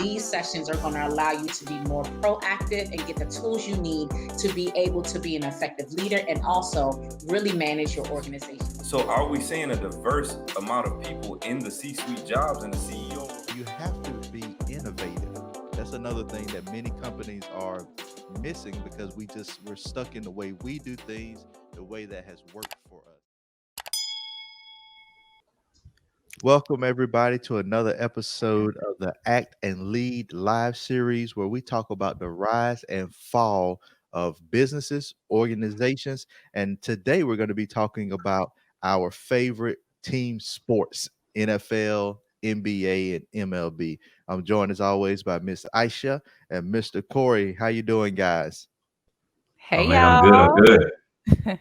these sessions are going to allow you to be more proactive and get the tools you need to be able to be an effective leader and also really manage your organization. So are we seeing a diverse amount of people in the C-suite jobs and the CEO? You have to be innovative. That's another thing that many companies are missing because we're stuck in the way we do things, the way that has worked for us. Welcome everybody to another episode of the Act and Lead live series where we talk about the rise and fall of businesses, organizations, and today we're going to be talking about our favorite team sports, NFL, NBA, and MLB. I'm joined as always by Miss Aisha and Mr. Corey. How you doing, guys? Hey, man, I'm good. I'm good.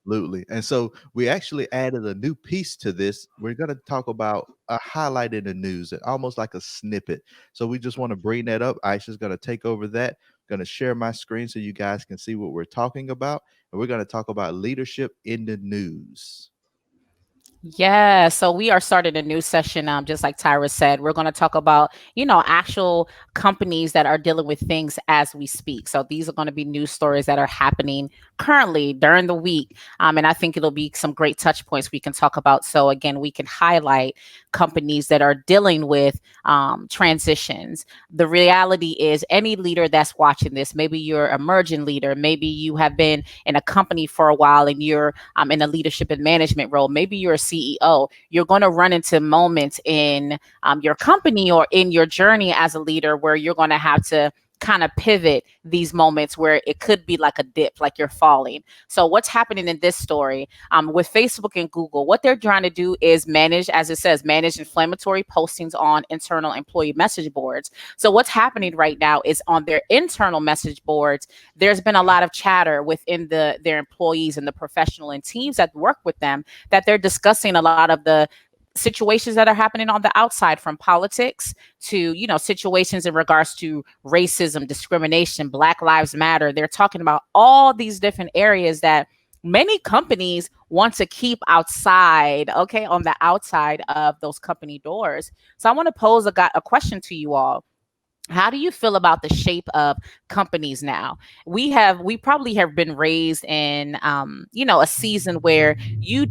Absolutely. And so we actually added a new piece to this. We're going to talk about a highlight in the news, almost like a snippet. So we just want to bring that up. Aisha's going to take over that. Going to share my screen so you guys can see what we're talking about. And we're going to talk about leadership in the news. Yeah, so we are starting a new session. Just like Tyra said, we're going to talk about, actual companies that are dealing with things as we speak. So these are going to be news stories that are happening currently during the week. And I think it'll be some great touch points we can talk about. So again, we can highlight companies that are dealing with transitions. The reality is any leader that's watching this, maybe you're an emerging leader, maybe you have been in a company for a while and you're in a leadership and management role, maybe you're a CEO, you're going to run into moments in your company or in your journey as a leader where you're going to have to kind of pivot these moments where it could be like a dip, like you're falling. So what's happening in this story with Facebook and Google, what they're trying to do is manage, as it says, manage inflammatory postings on internal employee message boards. So what's happening right now is on their internal message boards, there's been a lot of chatter within their employees and the professional and teams that work with them that they're discussing a lot of the situations that are happening on the outside, from politics to situations in regards to racism, discrimination, Black Lives Matter. They're talking about all these different areas that many companies want to keep outside, okay, on the outside of those company doors. So I want to pose a question to you all. How do you feel about the shape of companies now? We probably have been raised in a season where you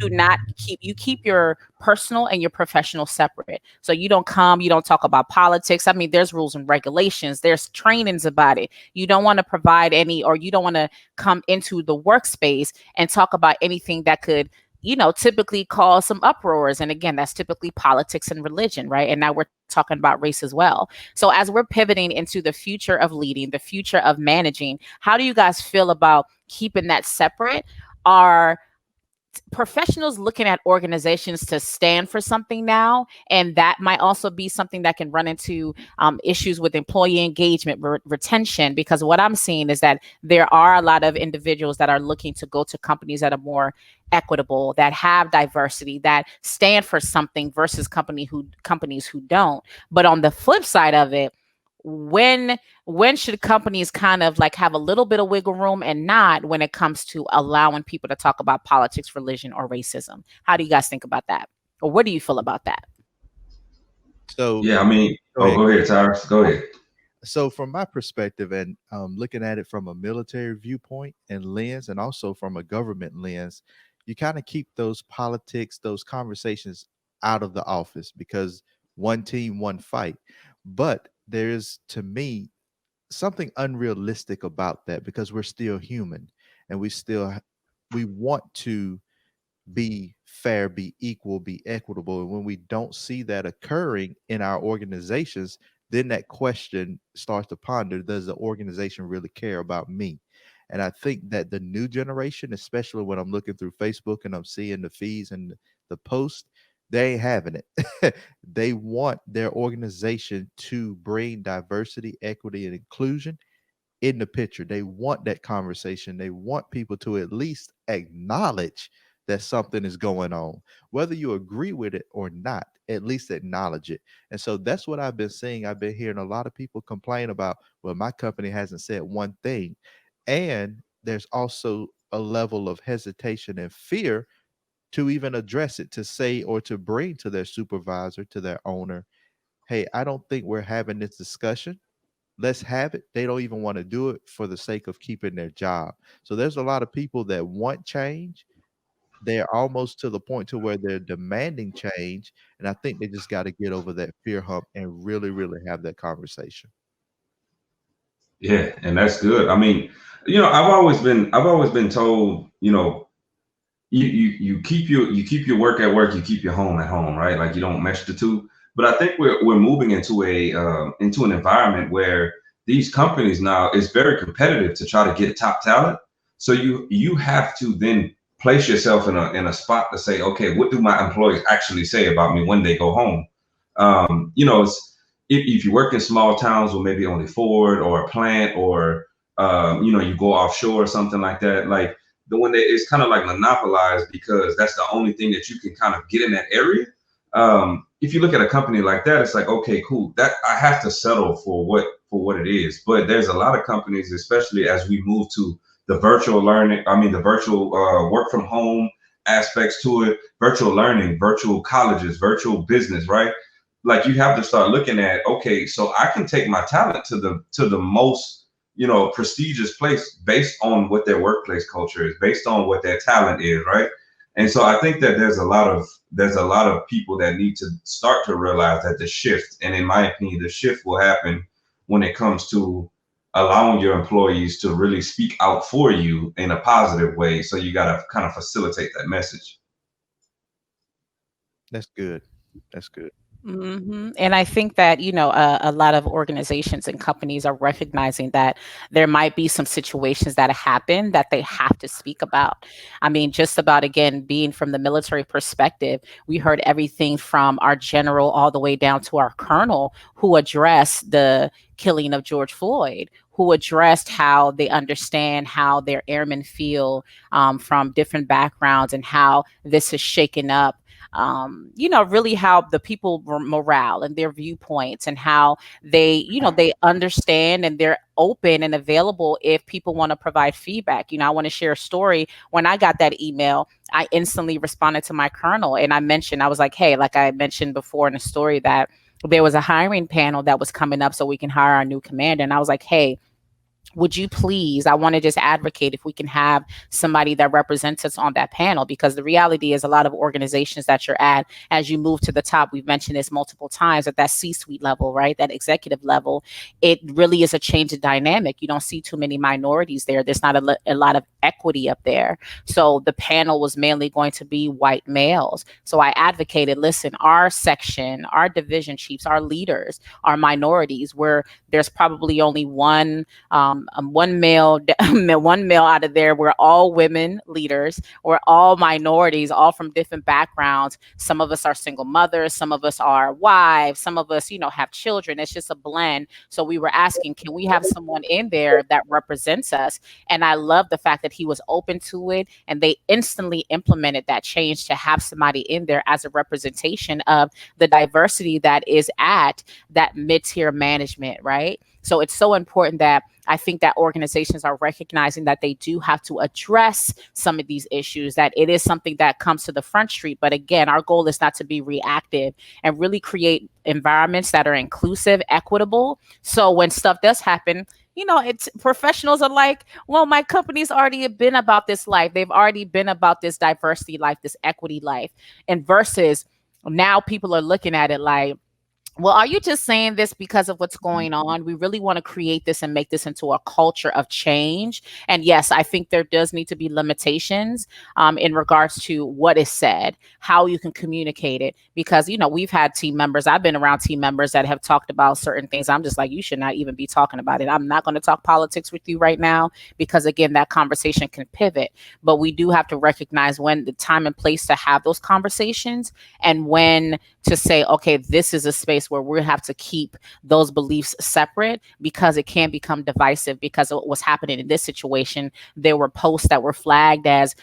keep your personal and your professional separate. So you don't talk about politics. I mean, there's rules and regulations, there's trainings about it. You don't want to provide any, or you don't want to come into the workspace and talk about anything that could typically cause some uproars. And again, that's typically politics and religion, right? And now we're talking about race as well. So as we're pivoting into the future of leading, the future of managing, how do you guys feel about keeping that separate? Are professionals looking at organizations to stand for something now, and that might also be something that can run into issues with employee engagement, retention, because what I'm seeing is that there are a lot of individuals that are looking to go to companies that are more equitable, that have diversity, that stand for something versus companies who don't. But on the flip side of it, when should companies kind of like have a little bit of wiggle room and not when it comes to allowing people to talk about politics, religion, or racism? How do you guys think about that? Or what do you feel about that? So Yeah, I mean, go ahead, Tyrus. Go ahead. So from my perspective and looking at it from a military viewpoint and lens, and also from a government lens, you kind of keep those politics, those conversations out of the office because one team, one fight. But there's, to me, something unrealistic about that because we're still human and we want to be fair, be equal, be equitable. And when we don't see that occurring in our organizations, then that question starts to ponder, does the organization really care about me? And I think that the new generation, especially when I'm looking through Facebook and I'm seeing the feeds and the posts, they ain't having it. They want their organization to bring diversity, equity, and inclusion in the picture. They want that conversation. They want people to at least acknowledge that something is going on. Whether you agree with it or not, at least acknowledge it. And so that's what I've been seeing. I've been hearing a lot of people complain about, well, my company hasn't said one thing. And there's also a level of hesitation and fear to even address it, to say or to bring to their supervisor, to their owner, hey, I don't think we're having this discussion. Let's have it. They don't even want to do it for the sake of keeping their job. So there's a lot of people that want change. They're almost to the point to where they're demanding change. And I think they just got to get over that fear hump and really, really have that conversation. Yeah, and that's good. I mean, I've always been told, you keep your work at work, you keep your home at home, right? Like you don't mesh the two. But I think we're moving into into an environment where these companies now, it's very competitive to try to get top talent. So you have to then place yourself in a spot to say, okay, what do my employees actually say about me when they go home? It's, if you work in small towns with maybe only Ford or a plant, or you go offshore or something like that, like the one that is kind of like monopolized because that's the only thing that you can kind of get in that area. If you look at a company like that, it's like, okay, cool, that I have to settle for what it is. But there's a lot of companies, especially as we move to the virtual learning, the virtual work from home aspects to it, virtual learning, virtual colleges, virtual business, right? Like you have to start looking at, okay, so I can take my talent to the most prestigious place based on what their workplace culture is, based on what their talent is, right? And so I think that there's a lot of people that need to start to realize that the shift, and in my opinion, the shift will happen when it comes to allowing your employees to really speak out for you in a positive way. So you got to kind of facilitate that message. That's good. That's good. And I think that, a lot of organizations and companies are recognizing that there might be some situations that happen that they have to speak about. I mean, just about, again, being from the military perspective, we heard everything from our general all the way down to our colonel who addressed the killing of George Floyd, who addressed how they understand how their airmen feel from different backgrounds and how this has shaken up really how the people morale and their viewpoints and how they, they understand and they're open and available if people want to provide feedback. I want to share a story. When I got that email, I instantly responded to my colonel and I was like, hey, like I mentioned before in the story that there was a hiring panel that was coming up so we can hire our new commander. And I was like, hey, would you please, I want to just advocate if we can have somebody that represents us on that panel, because the reality is a lot of organizations that you're at, as you move to the top, we've mentioned this multiple times, at that C-suite level, right, that executive level, it really is a change of dynamic. You don't see too many minorities there. There's not a lot of equity up there. So the panel was mainly going to be white males. So I advocated, listen, our section, our division chiefs, our leaders are minorities, where there's probably only one male out of there. We're all women leaders. We're all minorities, all from different backgrounds. Some of us are single mothers. Some of us are wives. Some of us, have children. It's just a blend. So we were asking, can we have someone in there that represents us? And I love the fact that he was open to it. And they instantly implemented that change to have somebody in there as a representation of the diversity that is at that mid-tier management, right? So it's so important that I think that organizations are recognizing that they do have to address some of these issues, that it is something that comes to the front street. But again, our goal is not to be reactive and really create environments that are inclusive, equitable. So when stuff does happen, it's professionals are like, well, my company's already been about this life. They've already been about this diversity life, this equity life. And versus now people are looking at it like, well, are you just saying this because of what's going on? We really want to create this and make this into a culture of change. And yes, I think there does need to be limitations in regards to what is said, how you can communicate it. Because, we've had team members, I've been around team members that have talked about certain things. I'm just like, you should not even be talking about it. I'm not going to talk politics with you right now, because again, that conversation can pivot. But we do have to recognize when the time and place to have those conversations, and when to say, okay, this is a space where we have to keep those beliefs separate, because it can become divisive. Because of what was happening in this situation, there were posts that were flagged as,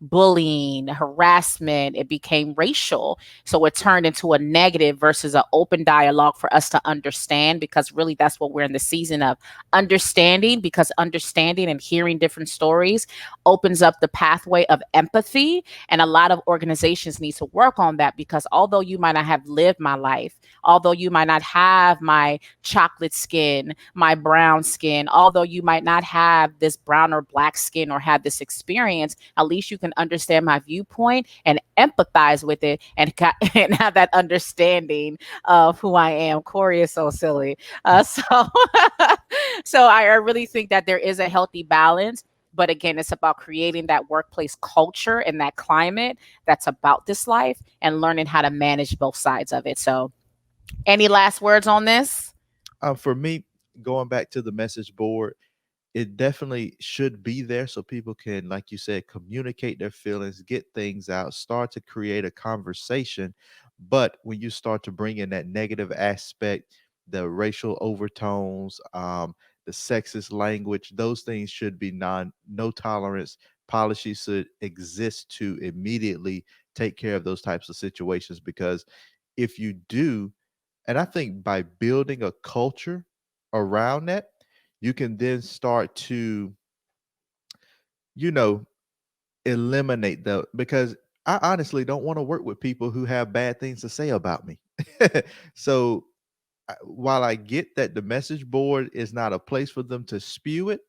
bullying, harassment. It became racial. So it turned into a negative versus an open dialogue for us to understand, because really that's what we're in the season of, understanding, because understanding and hearing different stories opens up the pathway of empathy. And a lot of organizations need to work on that, because although you might not have lived my life, although you might not have my chocolate skin, my brown skin, although you might not have this brown or black skin or have this experience, at least you can understand my viewpoint and empathize with it, and and have that understanding of who I am. Corey is so silly. So I really think that there is a healthy balance. But again, it's about creating that workplace culture and that climate that's about this life, and learning how to manage both sides of it. So any last words on this? For me, going back to the message board, it definitely should be there so people can, like you said, communicate their feelings, get things out, start to create a conversation. But when you start to bring in that negative aspect, the racial overtones, the sexist language, those things should be no tolerance. Policies should exist to immediately take care of those types of situations, because if you do, and I think by building a culture around that, you can then start to, you know, eliminate the, because I honestly don't want to work with people who have bad things to say about me. So while I get that the message board is not a place for them to spew it,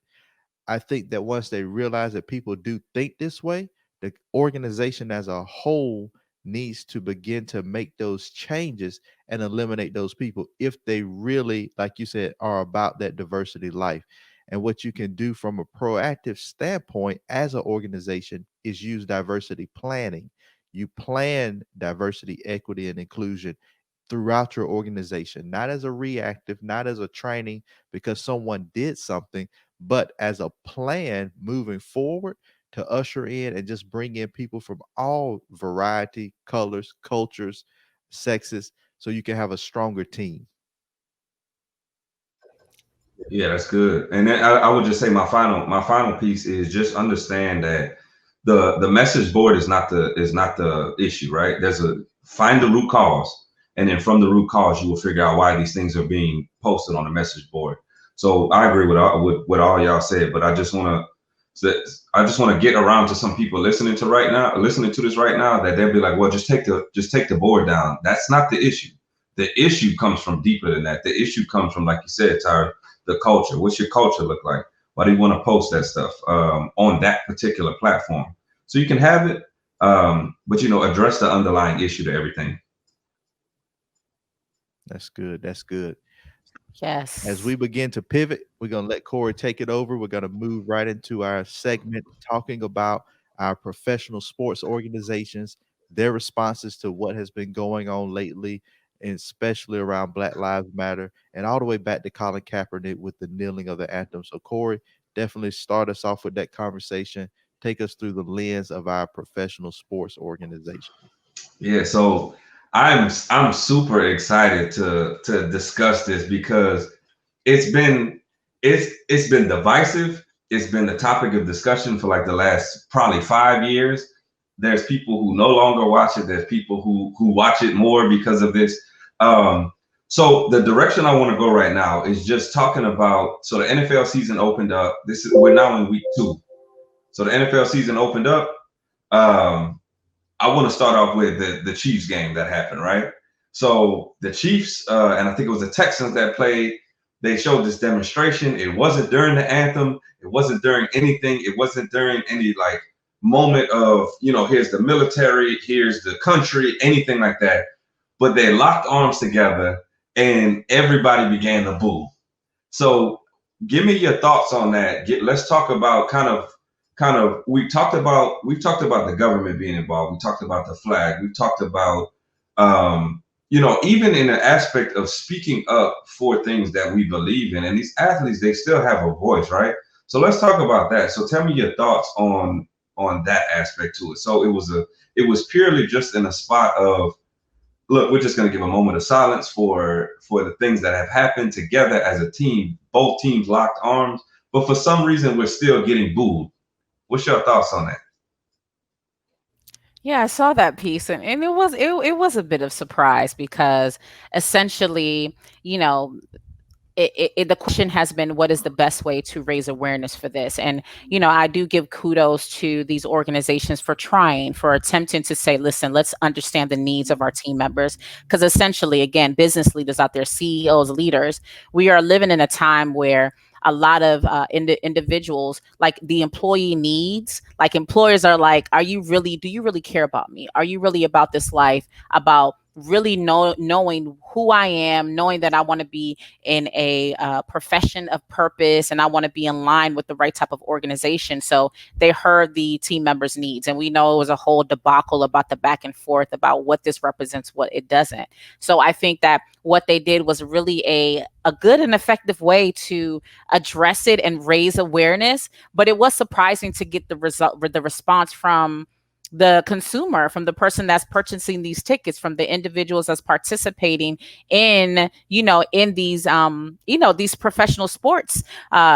I think that once they realize that people do think this way, the organization as a whole needs to begin to make those changes and eliminate those people if they really, like you said, are about that diversity life. And what you can do from a proactive standpoint as an organization is use diversity planning. You plan diversity, equity, and inclusion throughout your organization, not as a reactive, not as a training because someone did something, but as a plan moving forward to usher in and just bring in people from all variety, colors, cultures, sexes, so you can have a stronger team. Yeah, that's good. And then I would just say my final piece is just understand that the message board is not the issue, right? Find the root cause, and then from the root cause you will figure out why these things are being posted on the message board. So I agree with all y'all said, but I just want to get around to some people listening to this right now, that they'll be like, well, just take the board down. That's not the issue. The issue comes from deeper than that. The issue comes from, like you said, Tyra, the culture. What's your culture look like? Why do you want to post that stuff on that particular platform? So you can have it, but address the underlying issue to everything. That's good. That's good. Yes. As we begin to pivot, we're going to let Corey take it over. We're going to move right into our segment talking about our professional sports organizations, their responses to what has been going on lately, and especially around Black Lives Matter, and all the way back to Colin Kaepernick with the kneeling of the anthem. So Corey, definitely start us off with that conversation. Take us through the lens of our professional sports organization. Yeah, so I'm super excited to discuss this, because it's been divisive. It's been the topic of discussion for like the last probably 5 years. There's people who no longer watch it. There's people who watch it more because of this. So the direction I want to go right now is just talking about, so the NFL season opened up. We're now in week 2. So the NFL season opened up. I want to start off with the Chiefs game that happened, right? So the Chiefs, and I think it was the Texans that played, they showed this demonstration. It wasn't during the anthem. It wasn't during anything. It wasn't during any like moment of, here's the military, here's the country, anything like that. But they locked arms together and everybody began to boo. So give me your thoughts on that. Let's talk about kind of we've talked about the government being involved. We talked about the flag. We talked about even in the aspect of speaking up for things that we believe in. And these athletes, they still have a voice, right? So let's talk about that. So tell me your thoughts on that aspect to it. So it was purely just in a spot of, look, we're just going to give a moment of silence for the things that have happened together as a team. Both teams locked arms, but for some reason we're still getting booed. What's your thoughts on that? Yeah, I saw that piece, and it was a bit of surprise because essentially, you know, the question has been, what is the best way to raise awareness for this? And I do give kudos to these organizations for trying, for attempting to say, listen, let's understand the needs of our team members, because essentially, again, business leaders out there, CEOs, leaders, we are living in a time where a lot of individuals, like the employee needs, like employers are like, do you really care about me? Are you really about this life, about really knowing who I am, knowing that I want to be in a profession of purpose, and I want to be in line with the right type of organization. So they heard the team members' needs, and we know it was a whole debacle about the back and forth about what this represents, what it doesn't. So I think that what they did was really a good and effective way to address it and raise awareness. But it was surprising to get the response from the consumer, from the person that's purchasing these tickets, from the individuals that's participating in in these these professional sports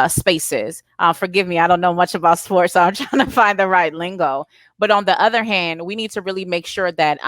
spaces. Forgive me, I don't know much about sports, so I'm trying to find the right lingo. But on the other hand, we need to really make sure that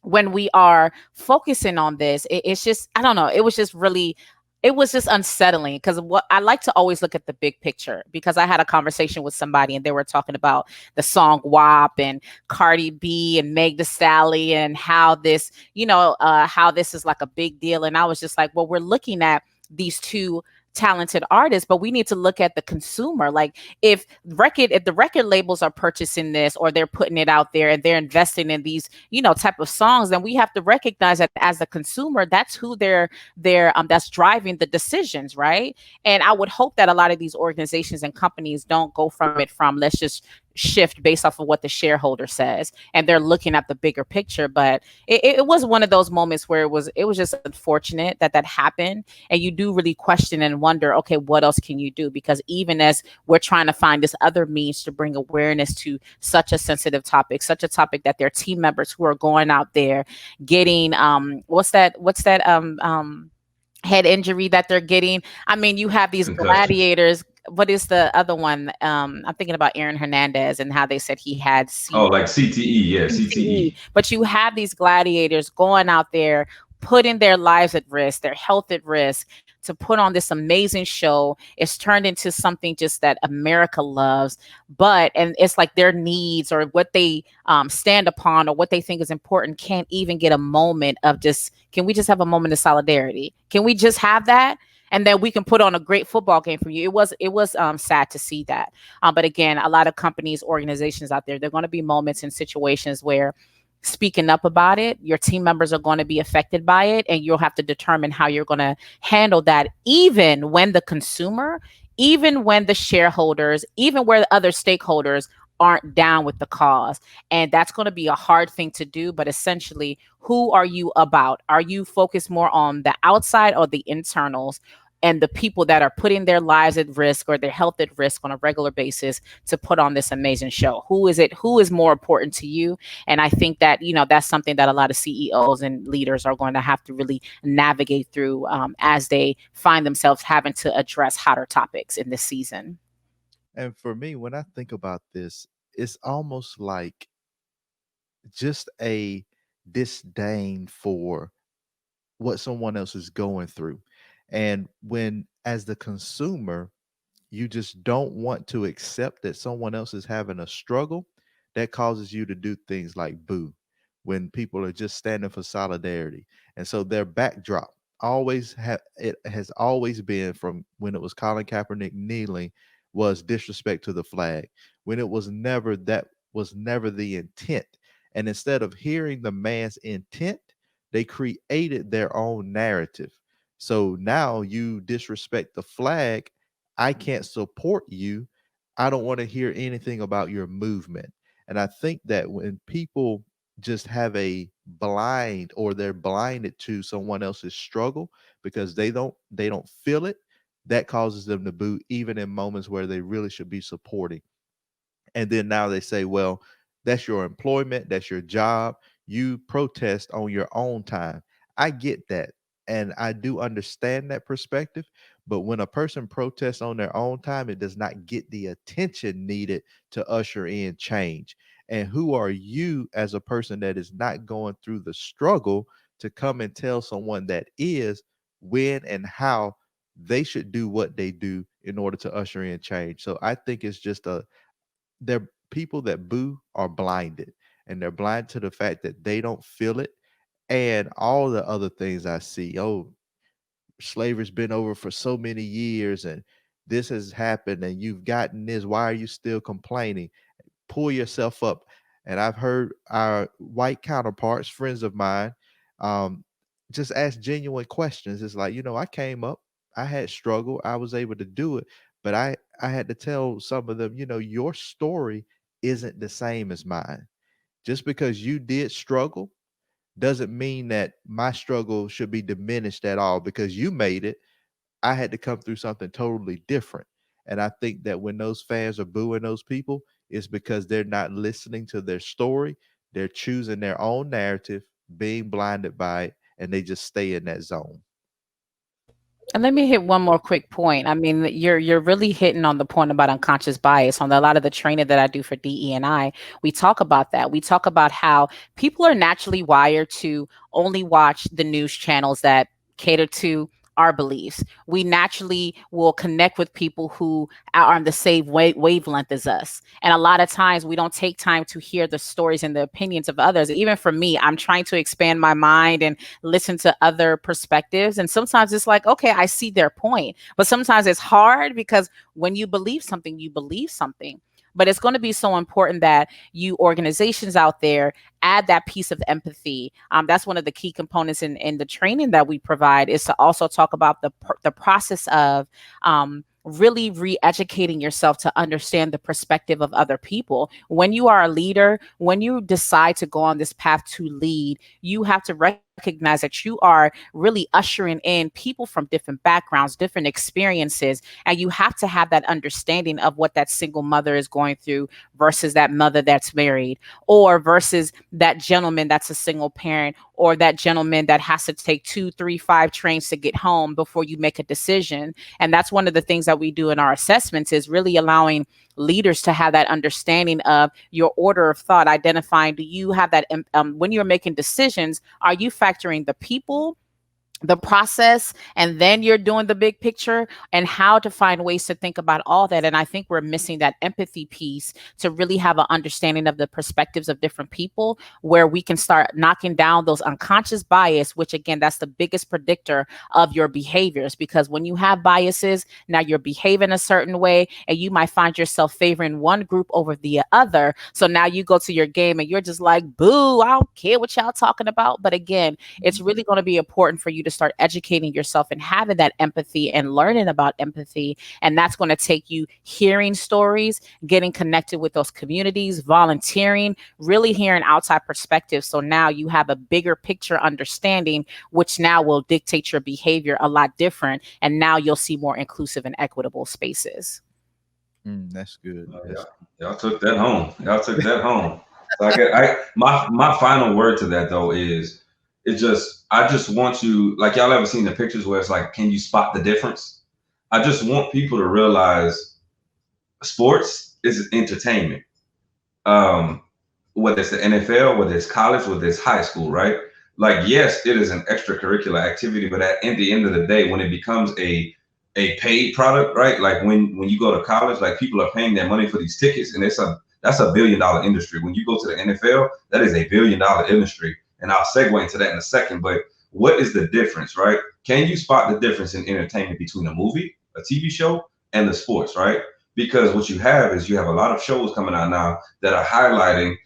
when we are focusing on this, it's just, I don't know, it was just unsettling, because what I like to always look at the big picture, because I had a conversation with somebody and they were talking about the song WAP and Cardi B and Meg Thee Stallion, and how this is like a big deal. And I was just like, well, we're looking at these two talented artists, but we need to look at the consumer. Like, if the record labels are purchasing this, or they're putting it out there and they're investing in these type of songs, then we have to recognize that as a consumer, that's who that's driving the decisions, right? And I would hope that a lot of these organizations and companies don't go from let's just shift based off of what the shareholder says, and they're looking at the bigger picture. But it was one of those moments where it was just unfortunate that that happened, and you do really question and wonder, okay, what else can you do? Because even as we're trying to find this other means to bring awareness to such a sensitive topic, such a topic that their team members who are going out there getting what's that head injury that they're getting. I mean, you have these Concussion. gladiators. What is the other one? I'm thinking about Aaron Hernandez and how they said he had Oh, like CTE. Yeah, CTE. CTE. But you have these gladiators going out there, putting their lives at risk, their health at risk, to put on this amazing show. It's turned into something just that America loves. And it's like their needs, or what they stand upon, or what they think is important, can't even get a moment of just, can we just have a moment of solidarity? Can we just have that? And then we can put on a great football game for you. It was sad to see that. But again, a lot of companies, organizations out there, there are going to be moments and situations where speaking up about it, your team members are going to be affected by it, and you'll have to determine how you're going to handle that, even when the consumer, even when the shareholders, even where the other stakeholders aren't down with the cause. And that's going to be a hard thing to do. But essentially, who are you about? Are you focused more on the outside or the internals, and the people that are putting their lives at risk or their health at risk on a regular basis to put on this amazing show? Who is it? Who is more important to you? And I think that, that's something that a lot of CEOs and leaders are going to have to really navigate through, as they find themselves having to address hotter topics in this season. And for me, when I think about this, it's almost like just a disdain for what someone else is going through. And when, as the consumer, you just don't want to accept that someone else is having a struggle, that causes you to do things like boo when people are just standing for solidarity. And so their backdrop it has always been, from when it was Colin Kaepernick kneeling, was disrespect to the flag, when it was never, that was never the intent. And instead of hearing the man's intent, they created their own narrative. So now you disrespect the flag, I can't support you. I don't want to hear anything about your movement. And I think that when people just have a blind, or they're blinded to someone else's struggle because they don't feel it, that causes them to boo even in moments where they really should be supporting. And then now they say, well, that's your employment, that's your job. You protest on your own time. I get that. And I do understand that perspective. But when a person protests on their own time, it does not get the attention needed to usher in change. And who are you as a person that is not going through the struggle to come and tell someone that is when and how they should do what they do in order to usher in change? So I think it's just they're people that boo are blinded, and they're blind to the fact that they don't feel it. And all the other things I see, oh, slavery's been over for so many years and this has happened and you've gotten this. Why are you still complaining? Pull yourself up. And I've heard our white counterparts, friends of mine, um, just ask genuine questions. It's like, I came up, I had struggle, I was able to do it, but I had to tell some of them, your story isn't the same as mine. Just because you did struggle doesn't mean that my struggle should be diminished at all because you made it. I had to come through something totally different. And I think that when those fans are booing those people, it's because they're not listening to their story. They're choosing their own narrative, being blinded by it, and they just stay in that zone. And let me hit one more quick point. I mean, you're really hitting on the point about unconscious bias. On a lot of the training that I do for DE&I, we talk about that. We talk about how people are naturally wired to only watch the news channels that cater to our beliefs. We naturally will connect with people who are on the same wavelength as us. And a lot of times we don't take time to hear the stories and the opinions of others. Even for me, I'm trying to expand my mind and listen to other perspectives. And sometimes it's like, okay, I see their point. But sometimes it's hard because when you believe something, you believe something. But it's going to be so important that you organizations out there add that piece of empathy. That's one of the key components in the training that we provide, is to also talk about the process of really re-educating yourself to understand the perspective of other people. When you are a leader, when you decide to go on this path to lead, you have to recognize that you are really ushering in people from different backgrounds, different experiences, and you have to have that understanding of what that single mother is going through versus that mother that's married, or versus that gentleman that's a single parent, or that gentleman that has to take 2, 3, 5 trains to get home before you make a decision. And that's one of the things that we do in our assessments, is really allowing leaders to have that understanding of your order of thought, identifying, do you have that when you're making decisions, are you factoring the people, the process, and then you're doing the big picture, and how to find ways to think about all that. And I think we're missing that empathy piece to really have an understanding of the perspectives of different people, where we can start knocking down those unconscious bias, which again, that's the biggest predictor of your behaviors. Because when you have biases, now you're behaving a certain way, and you might find yourself favoring one group over the other. So now you go to your game and you're just like, boo, I don't care what y'all talking about. But again, it's really going to be important for you to start educating yourself and having that empathy and learning about empathy. And that's going to take you hearing stories, getting connected with those communities, volunteering, really hearing outside perspectives. So now you have a bigger picture understanding, which now will dictate your behavior a lot different. And now you'll see more inclusive and equitable spaces. That's good. Y'all took that home. Y'all took that home. My final word to that though is, I just want you, like, y'all ever seen the pictures where it's like, can you spot the difference? I just want people to realize sports is entertainment. Whether it's the NFL, whether it's college, whether it's high school, right? Like, yes, it is an extracurricular activity, but at the end of the day, when it becomes a paid product, right? Like when you go to college, like, people are paying their money for these tickets, and that's a $1 billion industry. When you go to the NFL, that is a $1 billion industry. And I'll segue into that in a second. But what is the difference, right? Can you spot the difference in entertainment between a movie, a TV show, and the sports, right? Because what you have a lot of shows coming out now that are highlighting,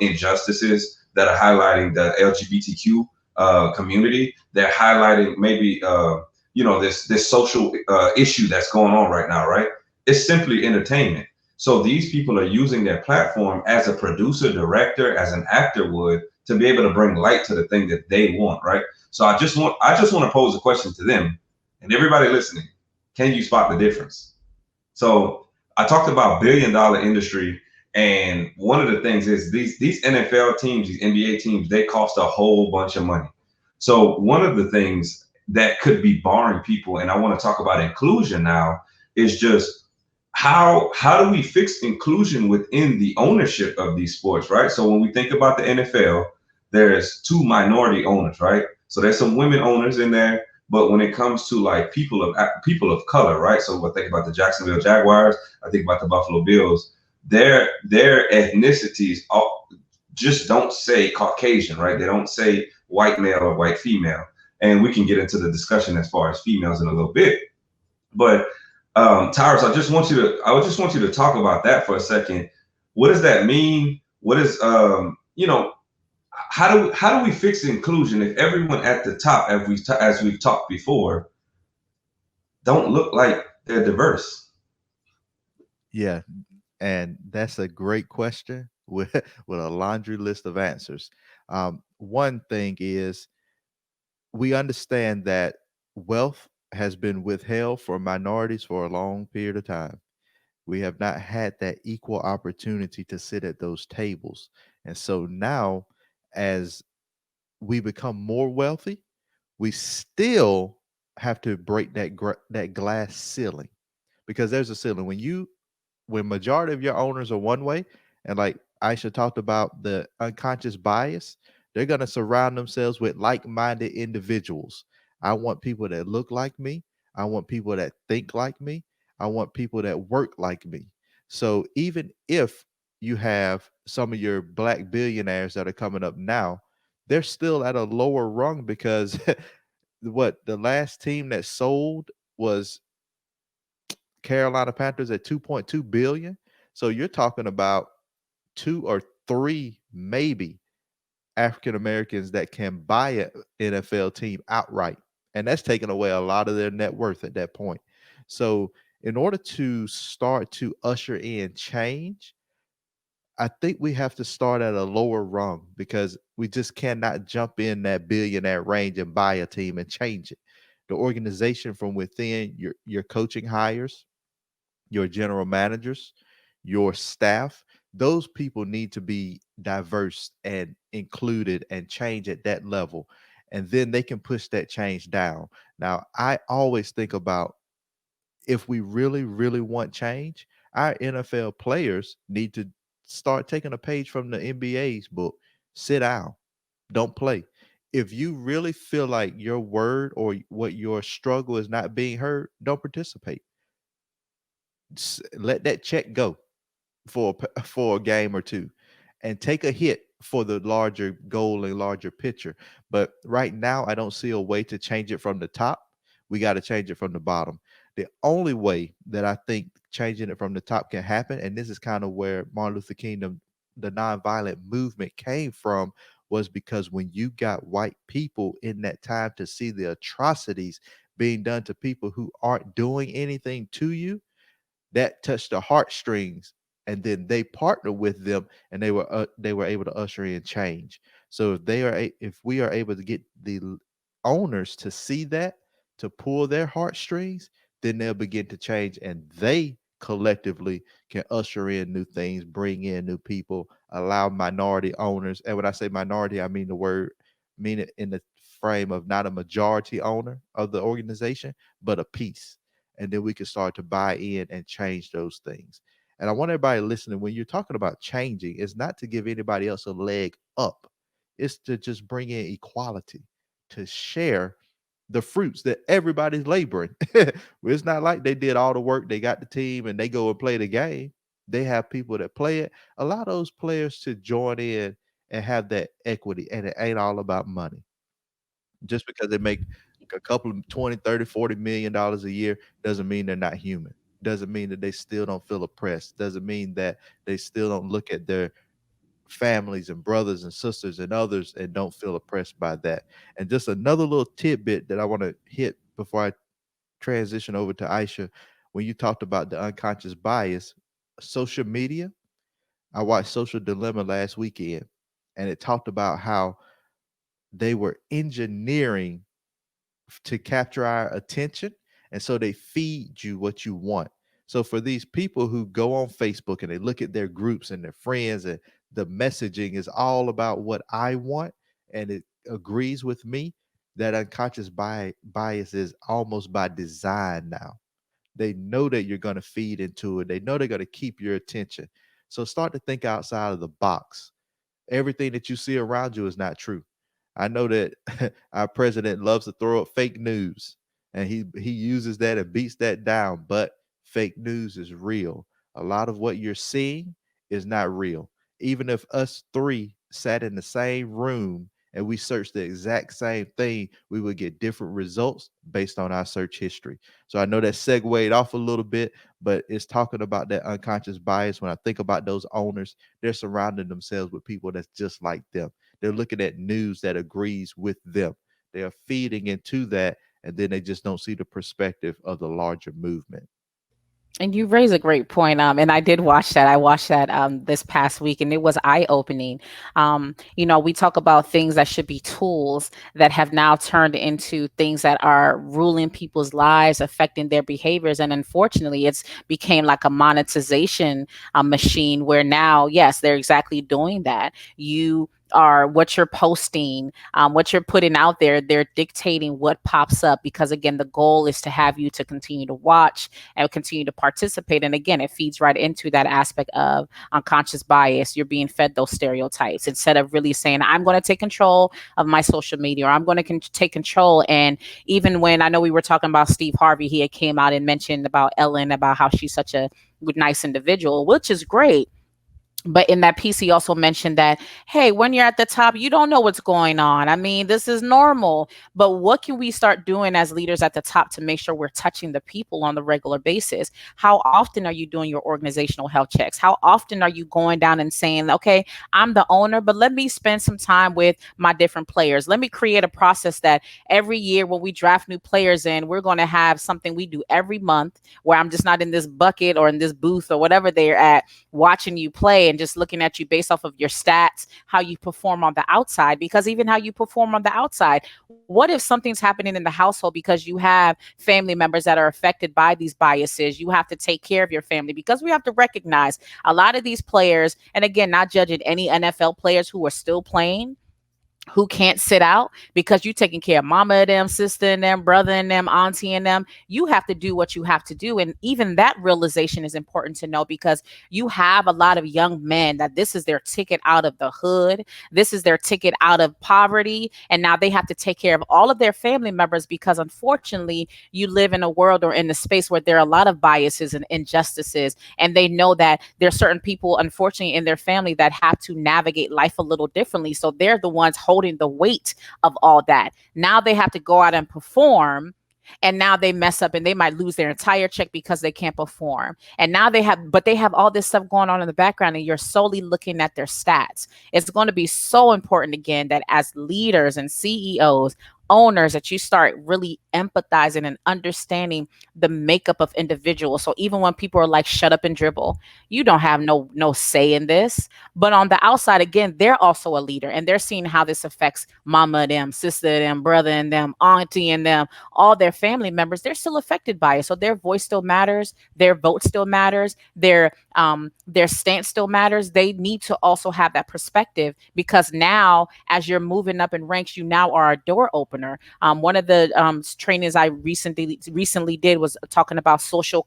injustices, that are highlighting the LGBTQ community. They're highlighting maybe, this social issue that's going on right now, right? It's simply entertainment. So these people are using their platform as a producer, director, as an actor would, to be able to bring light to the thing that they want, right? So I just want to pose a question to them and everybody listening. Can you spot the difference? So I talked about $1 billion industry, and one of the things is these NFL teams, these NBA teams, they cost a whole bunch of money. So one of the things that could be barring people, and I want to talk about inclusion now, is just how do we fix inclusion within the ownership of these sports, right? So when we think about the NFL, there's 2 minority owners, right? So there's some women owners in there, but when it comes to like people of color, right? So I think about the Jacksonville Jaguars, I think about the Buffalo Bills. Their ethnicities just don't say Caucasian, right? They don't say white male or white female, and we can get into the discussion as far as females in a little bit, but Tyrus, I just want you to talk about that for a second. What does that mean? What is how do we fix inclusion if everyone at the top, as we've talked before, don't look like they're diverse? Yeah, and that's a great question with with a laundry list of answers. One thing is we understand that wealth has been withheld for minorities for a long period of time. We have not had that equal opportunity to sit at those tables. And so now, as we become more wealthy, we still have to break that glass ceiling, because there's a ceiling when majority of your owners are one way, and like Aisha talked about the unconscious bias, they're going to surround themselves with like-minded individuals. I want people that look like me. I want people that think like me. I want people that work like me. So even if you have some of your black billionaires that are coming up now, they're still at a lower rung because what the last team that sold was Carolina Panthers at 2.2 billion. So you're talking about 2 or 3 maybe African Americans that can buy an NFL team outright. And that's taking away a lot of their net worth at that point. So in order to start to usher in change, I think we have to start at a lower rung, because we just cannot jump in that billionaire range and buy a team and change it. The organization from within, your coaching hires, your general managers, your staff, those people need to be diverse and included and change at that level. And then they can push that change down. Now, I always think about, if we really, really want change, our NFL players need to start taking a page from the NBA's book. Sit down, don't play. If you really feel like your word or what your struggle is not being heard, don't participate. Let that check go for a game or two, and take a hit for the larger goal and larger picture. But right now, I don't see a way to change it from the top. We got to change it from the bottom. The only way that I think changing it from the top can happen, and this is kind of where Martin Luther King, the nonviolent movement came from, was because when you got white people in that time to see the atrocities being done to people who aren't doing anything to you, that touched the heartstrings, and then they partnered with them, and they were able to usher in change. So if we are able to get the owners to see that, to pull their heartstrings, then they'll begin to change, and they collectively can usher in new things, bring in new people, allow minority owners. And when I say minority, I mean mean it in the frame of not a majority owner of the organization, but a piece. And then we can start to buy in and change those things. And I want everybody listening, when you're talking about changing, it's not to give anybody else a leg up. It's to just bring in equality, to share the fruits that everybody's laboring. It's not like they did all the work, they got the team, and they go and play the game. They have people that play it. Allow those players to join in and have that equity. And it ain't all about money. Just because they make a couple of 20, 30, 40 million dollars a year doesn't mean they're not human. Doesn't mean that they still don't feel oppressed. Doesn't mean that they still don't look at their families and brothers and sisters and others and don't feel oppressed by that. And just another little tidbit that I want to hit before I transition over to Aisha. When you talked about the unconscious bias, social media, I watched Social Dilemma last weekend, and it talked about how they were engineering to capture our attention. And so they feed you what you want. So for these people who go on Facebook and they look at their groups and their friends, and the messaging is all about what I want and it agrees with me, that unconscious bias is almost by design now. They know that you're going to feed into it. They know they're going to keep your attention. So start to think outside of the box. Everything that you see around you is not true. I know that our president loves to throw up fake news, and he uses that and beats that down, but fake news is real. A lot of what you're seeing is not real. Even if us three sat in the same room and we searched the exact same thing, we would get different results based on our search history. So I know that segued off a little bit, but it's talking about that unconscious bias. When I think about those owners, they're surrounding themselves with people that's just like them. They're looking at news that agrees with them. They are feeding into that, and then they just don't see the perspective of the larger movement. And you raise a great point. And I did watch that. I watched that this past week, and it was eye-opening. We talk about things that should be tools that have now turned into things that are ruling people's lives, affecting their behaviors. And unfortunately, it's became like a monetization machine where now, yes, they're exactly doing that. You are what you're posting, what you're putting out there, they're dictating what pops up, because again, the goal is to have you to continue to watch and continue to participate. And again, it feeds right into that aspect of unconscious bias. You're being fed those stereotypes instead of really saying, I'm going to take control of my social media, or I'm going to take control. And even when I know we were talking about Steve Harvey, he had came out and mentioned about Ellen, about how she's such a nice individual, which is great. But in that piece, he also mentioned that, hey, when you're at the top, you don't know what's going on. I mean, this is normal. But what can we start doing as leaders at the top to make sure we're touching the people on the regular basis? How often are you doing your organizational health checks? How often are you going down and saying, okay, I'm the owner, but let me spend some time with my different players. Let me create a process that every year when we draft new players in, we're going to have something we do every month where I'm just not in this bucket or in this booth or whatever they're at watching you play and just looking at you based off of your stats, how you perform on the outside. Because even how you perform on the outside, what if something's happening in the household because you have family members that are affected by these biases? You have to take care of your family, because we have to recognize a lot of these players, and again, not judging any NFL players who are still playing, who can't sit out, because you're taking care of mama and them, sister and them, brother and them, auntie and them. You have to do what you have to do. And even that realization is important to know, because you have a lot of young men that this is their ticket out of the hood. This is their ticket out of poverty. And now they have to take care of all of their family members, because unfortunately you live in a world or in a space where there are a lot of biases and injustices. And they know that there are certain people, unfortunately, in their family that have to navigate life a little differently. So they're the ones holding the weight of all that. Now they have to go out and perform, and now they mess up and they might lose their entire check because they can't perform. And now they have all this stuff going on in the background, and you're solely looking at their stats. It's going to be so important, again, that as leaders and CEOs, owners, that you start really empathizing and understanding the makeup of individuals. So even when people are like, shut up and dribble, you don't have no say in this. But on the outside, again, they're also a leader, and they're seeing how this affects mama and them, sister and them, brother and them, auntie and them, all their family members. They're still affected by it. So their voice still matters, their vote still matters, their stance still matters. They need to also have that perspective, because now as you're moving up in ranks, you now are a door opener. One of the trainings I recently did was talking about socially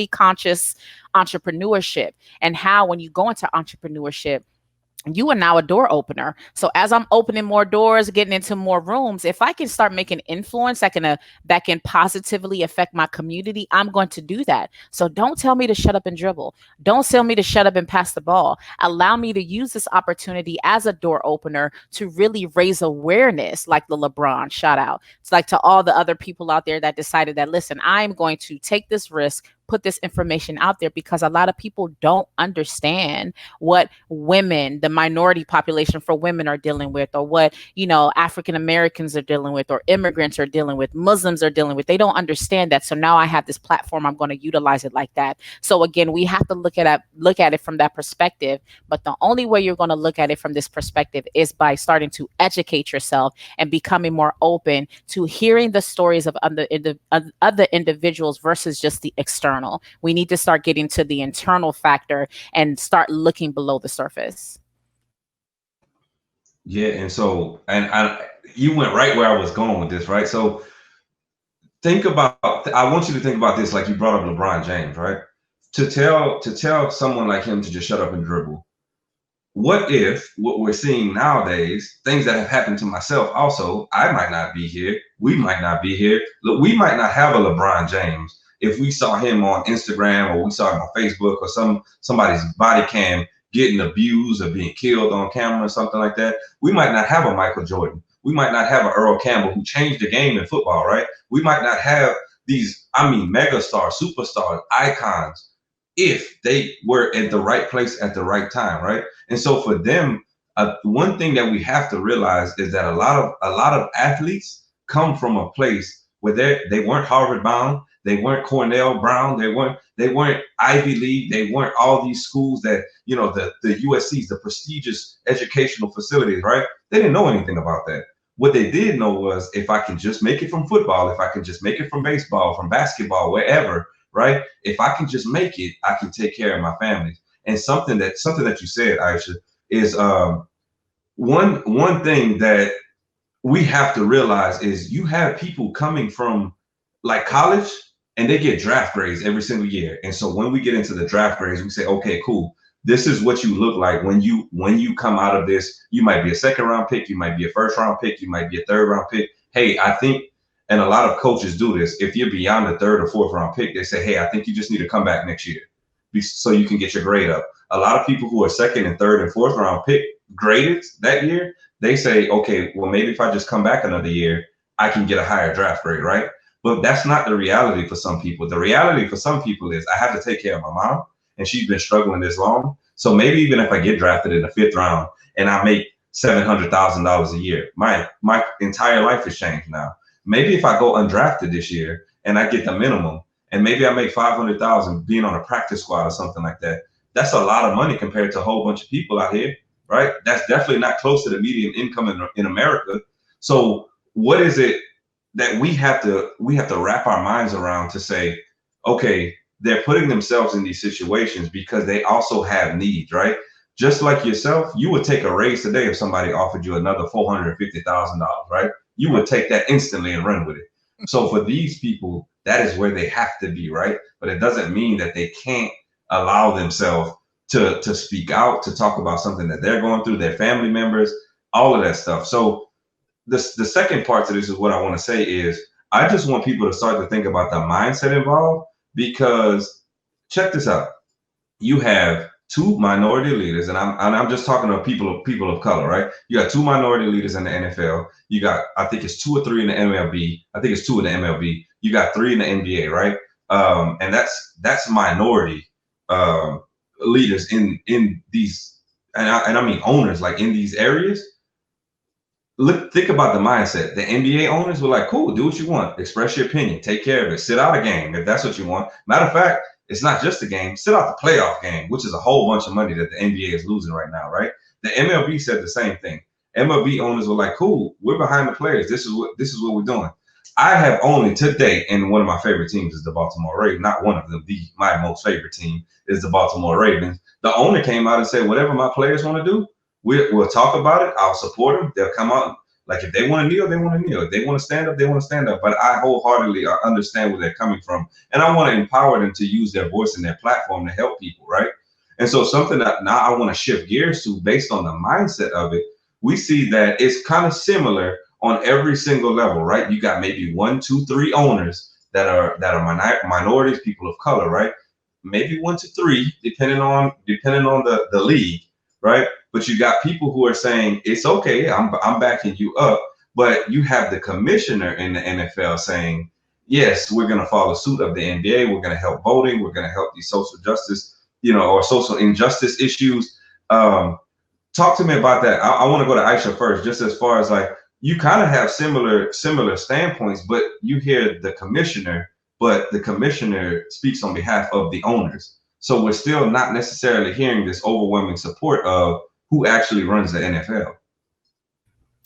conscious entrepreneurship, and how when you go into entrepreneurship, you are now a door opener. So as I'm opening more doors, getting into more rooms, if I can start making influence that can positively affect my community, I'm going to do that. So don't tell me to shut up and dribble. Don't tell me to shut up and pass the ball. Allow me to use this opportunity as a door opener to really raise awareness, like the LeBron shout out. It's like to all the other people out there that decided that, listen, I'm going to take this risk, put this information out there, because a lot of people don't understand what women, the minority population for women, are dealing with, or what, African Americans are dealing with, or immigrants are dealing with, Muslims are dealing with. They don't understand that. So now I have this platform, I'm going to utilize it like that. So again, we have to look at it from that perspective. But the only way you're going to look at it from this perspective is by starting to educate yourself and becoming more open to hearing the stories of other individuals versus just the external. We need to start getting to the internal factor and start looking below the surface. Yeah, and so you went right where I was going with this, right? So think about, I want you to think about this, like you brought up LeBron James, right? To tell someone like him to just shut up and dribble. What if what we're seeing nowadays, things that have happened to myself also, I might not be here, we might not be here. Look, we might not have a LeBron James if we saw him on Instagram or we saw him on Facebook or somebody's body cam getting abused or being killed on camera or something like that. We might not have a Michael Jordan. We might not have an Earl Campbell who changed the game in football, right? We might not have these, megastars, superstars, icons, if they were at the right place at the right time, right? And so for them, one thing that we have to realize is that a lot of athletes come from a place where they weren't Harvard bound, they weren't Cornell Brown, they weren't Ivy League, they weren't all these schools that, you know, the USCs, the prestigious educational facilities, right? They didn't know anything about that. What they did know was, if I can just make it from football, if I can just make it from baseball, from basketball, wherever, right? If I can just make it, I can take care of my family. And something that you said, Aisha, is one thing that we have to realize is you have people coming from like college and they get draft grades every single year. And so when we get into the draft grades, we say, okay, cool. This is what you look like when you come out of this. You might be a second round pick, you might be a first round pick, you might be a third round pick. Hey, I think, and a lot of coaches do this, if you're beyond the third or fourth round pick, they say, hey, I think you just need to come back next year so you can get your grade up. A lot of people who are second and third and fourth round pick graded that year, they say, okay, well, maybe if I just come back another year, I can get a higher draft grade, right? But that's not the reality for some people. The reality for some people is, I have to take care of my mom, and she's been struggling this long. So maybe even if I get drafted in the fifth round and I make $700,000 a year, my entire life has changed now. Maybe if I go undrafted this year and I get the minimum, and maybe I make 500,000 being on a practice squad or something like that, that's a lot of money compared to a whole bunch of people out here, right? That's definitely not close to the median income in America. So what is it that we have to wrap our minds around to say, okay, they're putting themselves in these situations because they also have needs, right? Just like yourself, you would take a raise today if somebody offered you another $450,000, right? You would take that instantly and run with it. So for these people, that is where they have to be, right? But it doesn't mean that they can't allow themselves to speak out, to talk about something that they're going through, their family members, all of that stuff. So the second part to this is what I want to say is, I just want people to start to think about the mindset involved, because check this out. You have two minority leaders, and I'm just talking to people of color, right? You got two minority leaders in the NFL. You got, I think it's 2 or 3 in the MLB. I think it's 2 in the MLB. You got 3 in the NBA, right? And that's minority leaders in these, and I mean owners, like in these areas. Think about the mindset. The NBA owners were like, cool, do what you want, express your opinion, take care of it, sit out a game if that's what you want. Matter of fact, it's not just a game, sit out the playoff game, which is a whole bunch of money that the NBA is losing right now, right? The MLB said the same thing. MLB owners were like, cool, we're behind the players. This is what we're doing. I have only to date, and one of my favorite teams is the Baltimore Ravens. Not one of them, my most favorite team is the Baltimore Ravens. The owner came out and said, whatever my players want to do, we'll talk about it. I'll support them. They'll come out. Like, if they want to kneel, they want to kneel. If they want to stand up, they want to stand up. But I wholeheartedly understand where they're coming from. And I want to empower them to use their voice and their platform to help people, right? And so something that now I want to shift gears to, based on the mindset of it, we see that it's kind of similar on every single level, right? You got maybe 1, 2, 3 owners that are minorities, people of color, right? Maybe 1 to 3, depending on the league, right? But you got people who are saying, it's okay, I'm backing you up. But you have the commissioner in the NFL saying, yes, we're going to follow suit of the NBA. We're going to help voting. We're going to help these social justice, or social injustice issues. Talk to me about that. I want to go to Aisha first, just as far as, like, you kind of have similar standpoints, but you hear the commissioner, but the commissioner speaks on behalf of the owners. So we're still not necessarily hearing this overwhelming support of who actually runs the NFL.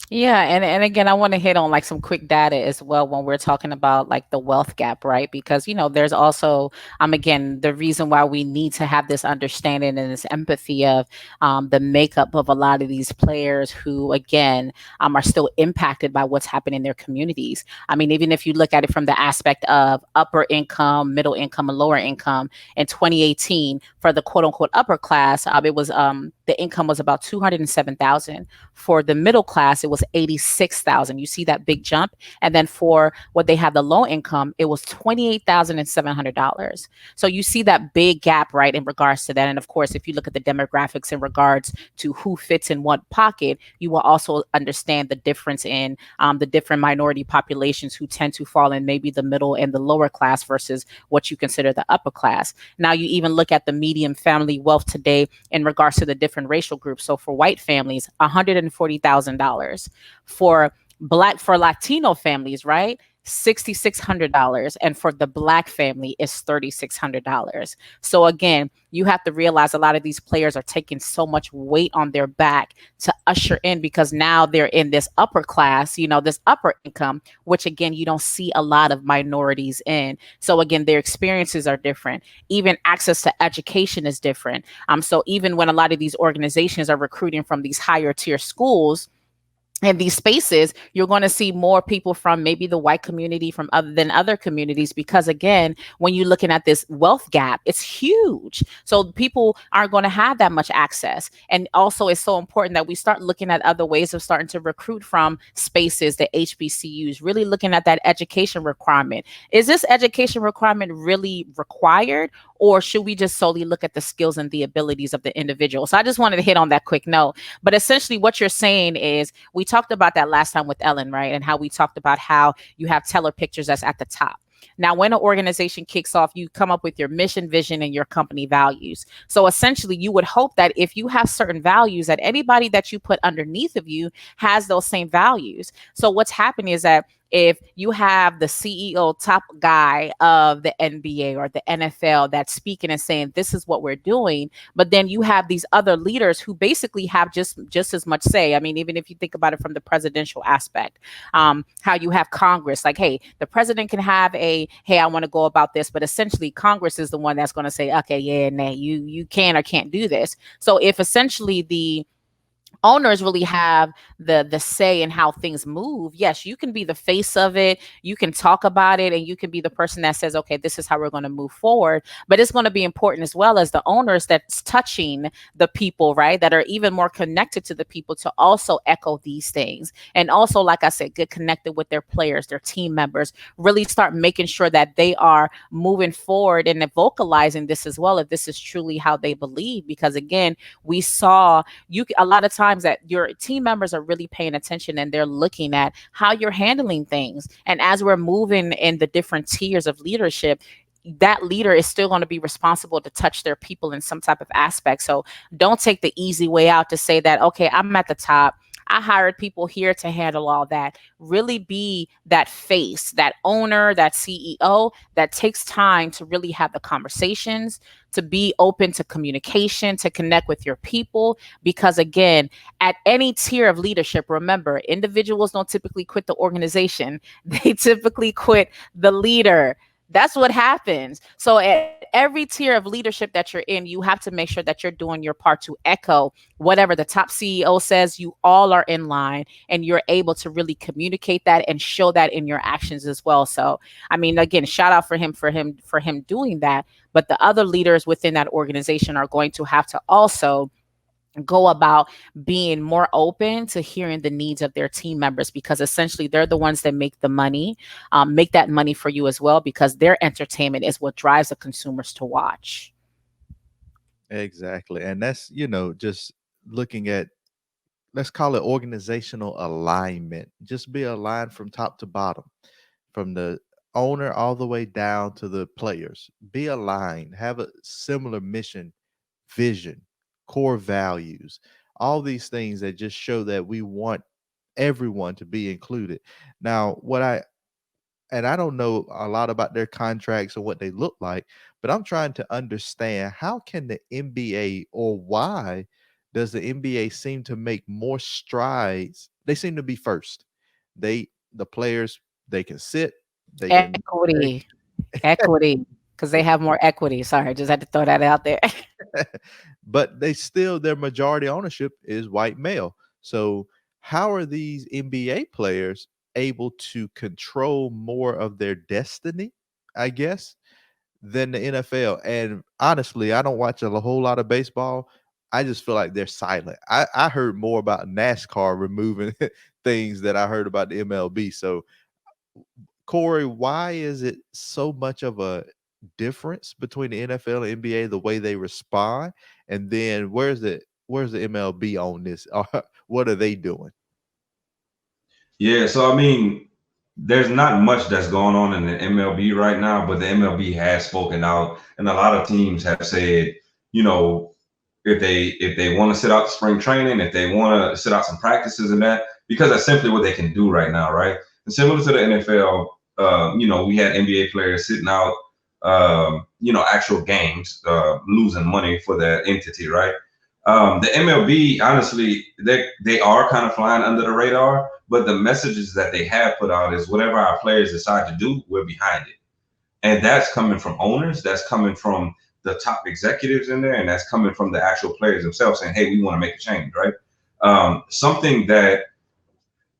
Yeah, and again, I want to hit on like some quick data as well when we're talking about like the wealth gap, right? Because there's also again the reason why we need to have this understanding and this empathy of the makeup of a lot of these players who again are still impacted by what's happening in their communities. I mean, even if you look at it from the aspect of upper income, middle income, and lower income, in 2018 for the quote unquote upper class, it was the income was about 207,000. For the middle class, it was 86,000. You see that big jump. And then for what they have the low income, it was $28,700. So you see that big gap, right, in regards to that. And of course, if you look at the demographics in regards to who fits in what pocket, you will also understand the difference in the different minority populations who tend to fall in maybe the middle and the lower class versus what you consider the upper class. Now you even look at the median family wealth today in regards to the different racial groups. So for white families, $140,000. For Latino families, right? $6,600. And for the Black family is $3,600. So again, you have to realize a lot of these players are taking so much weight on their back to usher in, because now they're in this upper class, this upper income, which again, you don't see a lot of minorities in. So again, their experiences are different. Even access to education is different. So even when a lot of these organizations are recruiting from these higher tier schools, in these spaces, you're going to see more people from maybe the white community from other communities, because again, when you're looking at this wealth gap, it's huge. So people aren't going to have that much access. And also it's so important that we start looking at other ways of starting to recruit from spaces, the HBCUs, really looking at that education requirement. Is this education requirement really required? Or should we just solely look at the skills and the abilities of the individual? So I just wanted to hit on that quick note. But essentially what you're saying is, we talked about that last time with Ellen, right? And how we talked about how you have teller pictures that's at the top. Now, when an organization kicks off, you come up with your mission, vision, and your company values. So essentially, you would hope that if you have certain values, that anybody that you put underneath of you has those same values. So what's happening is that if you have the CEO, top guy of the NBA or the NFL that's speaking and saying, this is what we're doing, but then you have these other leaders who basically have just as much say. I mean, even if you think about it from the presidential aspect, how you have Congress, like, hey, the president can have hey, I want to go about this, but essentially Congress is the one that's going to say, okay, yeah, nah, you can or can't do this. So if essentially the owners really have the say in how things move, yes, you can be the face of it, you can talk about it, and you can be the person that says, okay, this is how we're going to move forward. But it's going to be important as well as the owners that's touching the people, right, that are even more connected to the people, to also echo these things. And also, like I said, get connected with their players, their team members, really start making sure that they are moving forward and vocalizing this as well, if this is truly how they believe. Because again, we saw a lot of times that your team members are really paying attention and they're looking at how you're handling things. And as we're moving in the different tiers of leadership, that leader is still going to be responsible to touch their people in some type of aspect. So don't take the easy way out to say that, okay, I'm at the top, I hired people here to handle all that. Really be that face, that owner, that CEO that takes time to really have the conversations, to be open to communication, to connect with your people. Because again, at any tier of leadership, remember, individuals don't typically quit the organization. They typically quit the leader. That's what happens. So at every tier of leadership that you're in, you have to make sure that you're doing your part to echo whatever the top CEO says. You all are in line, and you're able to really communicate that and show that in your actions as well. So, I mean, again, shout out for him doing that. But the other leaders within that organization are going to have to also go about being more open to hearing the needs of their team members, because essentially they're the ones that make the money, make that money for you as well, because their entertainment is what drives the consumers to watch. Exactly. And that's, just looking at, let's call it organizational alignment. Just be aligned from top to bottom, from the owner all the way down to the players. Be aligned, have a similar mission, vision, core values, all these things that just show that we want everyone to be included. Now, and I don't know a lot about their contracts or what they look like, but I'm trying to understand, how can the NBA, or why does the NBA seem to make more strides they seem to be first. The players, they can sit, they can equity, because they have more equity. Sorry, I just had to throw that out there. but they still, their majority ownership is white male. So how are these NBA players able to control more of their destiny, I guess, than the NFL? And honestly, I don't watch a whole lot of baseball. I just feel like they're silent. I heard more about NASCAR removing things that I heard about the MLB. So, Corey, why is it so much of a difference between the NFL and NBA, the way they respond? And then where's the MLB on this? What are they doing? Yeah, so I mean, there's not much that's going on in the MLB right now, but the MLB has spoken out, and a lot of teams have said, you know, if they want to sit out spring training, if they want to sit out some practices and that, because that's simply what they can do right now, right? And similar to the NFL, you know, we had NBA players sitting out, you know, actual games, losing money for their entity, right? The MLB, honestly, they are kind of flying under the radar, but the messages that they have put out is whatever our players decide to do, we're behind it. And that's coming from owners, that's coming from the top executives in there, and that's coming from the actual players themselves saying, hey, we want to make a change, right? Something that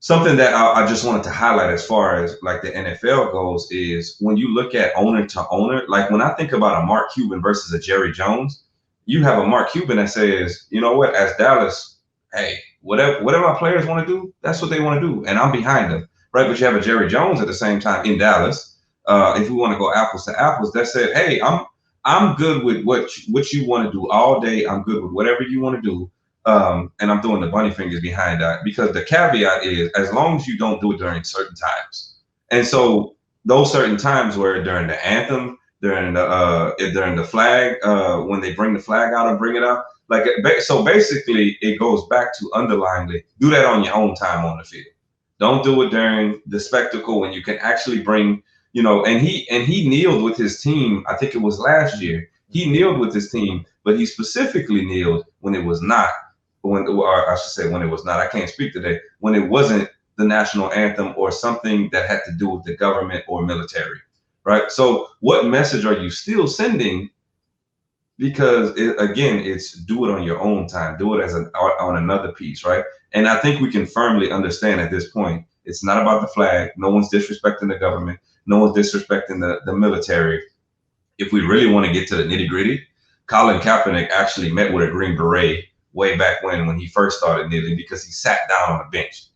I just wanted to highlight as far as like the NFL goes is when you look at owner to owner, like when I think about a Mark Cuban versus a Jerry Jones, you have a Mark Cuban that says, you know what, as Dallas, hey, whatever my players want to do, that's what they want to do, and I'm behind them, right? But you have a Jerry Jones at the same time in Dallas, if we want to go apples to apples, that said, hey, I'm good with what you want to do all day. I'm good with whatever you want to do, and I'm throwing the bunny fingers behind that, because the caveat is as long as you don't do it during certain times. And so those certain times were during the anthem, during the flag, when they bring the flag out and bring it out. Like, so basically it goes back to underlyingly, do that on your own time on the field. Don't do it during the spectacle when you can actually bring, you know, and he kneeled with his team. I think it was last year. He kneeled with his team, but he specifically kneeled when it was not, or I should say when it was not, I can't speak today, when it wasn't the national anthem or something that had to do with the government or military. Right. So what message are you still sending? Because again, it's do it on your own time, do it on another piece. Right. And I think we can firmly understand at this point, it's not about the flag. No one's disrespecting the government. No one's disrespecting the military. If we really want to get to the nitty gritty, Colin Kaepernick actually met with a Green Beret way back when he first started kneeling, because he sat down on a bench.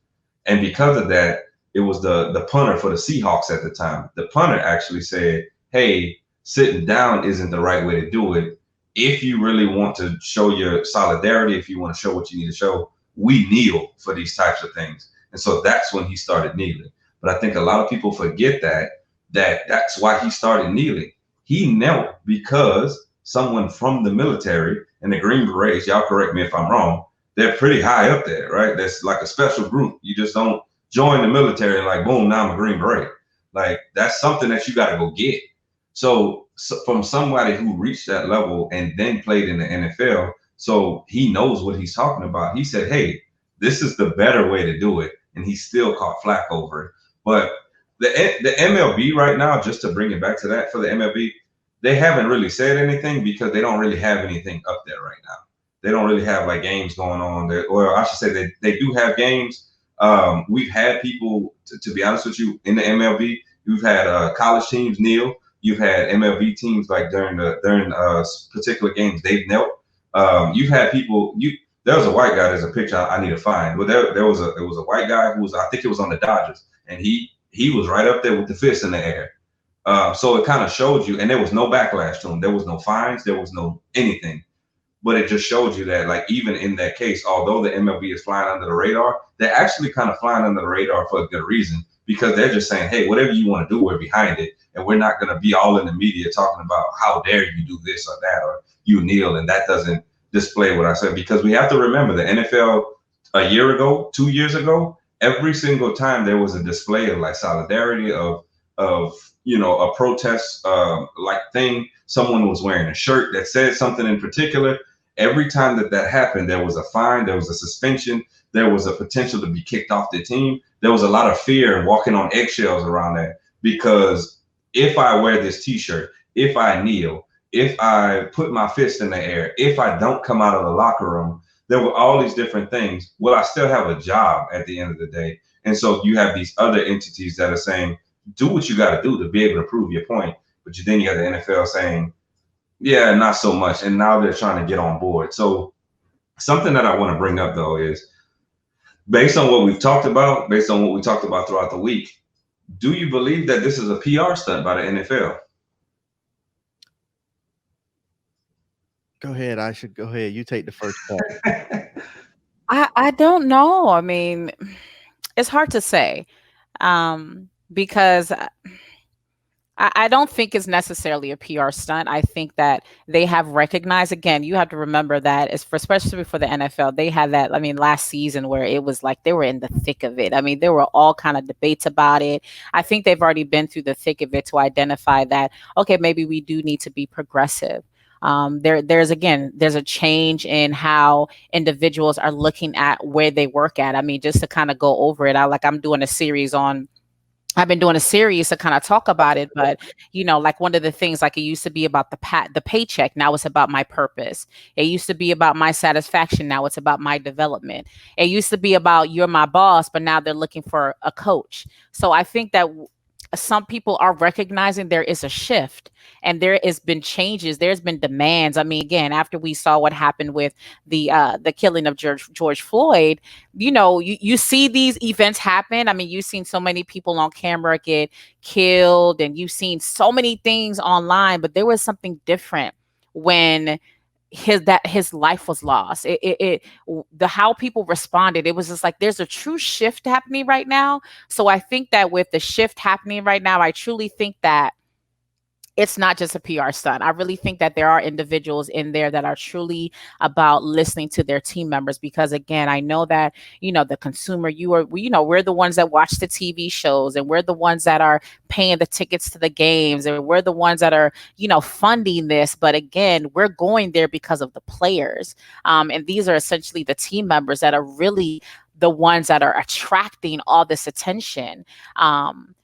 And because of that, it was the punter for the Seahawks at the time. The punter actually said, hey, sitting down isn't the right way to do it. If you really want to show your solidarity, if you want to show what you need to show, we kneel for these types of things. And so that's when he started kneeling. But I think a lot of people forget that's why he started kneeling. He knelt because someone from the military and the Green Berets, y'all correct me if I'm wrong, they're pretty high up there, right? That's like a special group. You just don't join the military and like, boom, now I'm a Green Beret. Like, that's something that you got to go get. So from somebody who reached that level and then played in the NFL, so he knows what he's talking about. He said, hey, this is the better way to do it. And he still caught flack over it. But the MLB right now, just to bring it back to that for the MLB, they haven't really said anything because they don't really have anything up there right now. They don't really have like games going on there, or I should say they do have games. We've had people, to be honest with you, in the MLB, you've had college teams kneel. You've had MLB teams like during particular games, they've knelt. You've had people. There was a white guy. There's a picture I need to find. But there was a white guy who was, I think it was on the Dodgers, and he was right up there with the fist in the air. So it kind of showed you, and there was no backlash to him. There was no fines. There was no anything. But it just showed you that, like, even in that case, although the MLB is flying under the radar, they're actually kind of flying under the radar for a good reason, because they're just saying, hey, whatever you want to do, we're behind it. And we're not going to be all in the media talking about how dare you do this or that, or you kneel. And that doesn't display what I said, because we have to remember the NFL a year ago, 2 years ago, every single time there was a display of like solidarity of you know, a protest like thing. Someone was wearing a shirt that said something in particular. Every time that happened, there was a fine, there was a suspension, there was a potential to be kicked off the team. There was a lot of fear and walking on eggshells around that, because if I wear this T-shirt, if I kneel, if I put my fist in the air, if I don't come out of the locker room, there were all these different things. Well, I still have a job at the end of the day. And so you have these other entities that are saying, do what you got to do to be able to prove your point. But then you got the NFL saying, yeah, not so much. And now they're trying to get on board. So something that I want to bring up, though, is based on what we've talked about, based on what we talked about throughout the week, do you believe that this is a PR stunt by the NFL? Go ahead. I should go ahead. You take the first part. I don't know. I mean, it's hard to say, because I don't think it's necessarily a PR stunt. I think that they have recognized, again, you have to remember that it's for, especially for the NFL, they had that, I mean, last season where it was like they were in the thick of it. I mean, there were all kind of debates about it. I think they've already been through the thick of it to identify that, okay, maybe we do need to be progressive. There's a change in how individuals are looking at where they work at. I mean, just to kind of go over it, I've been doing a series to kind of talk about it, but like one of the things, like it used to be about the paycheck. Now it's about my purpose. It used to be about my satisfaction. Now it's about my development. It used to be about you're my boss, but now they're looking for a coach. So I think that some people are recognizing there is a shift, and there has been changes. There's been demands. I mean, again, after we saw what happened with the killing of George Floyd, you see these events happen. I mean, you've seen so many people on camera get killed, and you've seen so many things online, but there was something different when his life was lost. The how people responded, it was just like there's a true shift happening right now. So I think that with the shift happening right now, I truly think that it's not just a PR stunt. I really think that there are individuals in there that are truly about listening to their team members, because again, I know that, the consumer, we're the ones that watch the TV shows, and we're the ones that are paying the tickets to the games, and we're the ones that are, funding this. But again, we're going there because of the players. And these are essentially the team members that are really the ones that are attracting all this attention.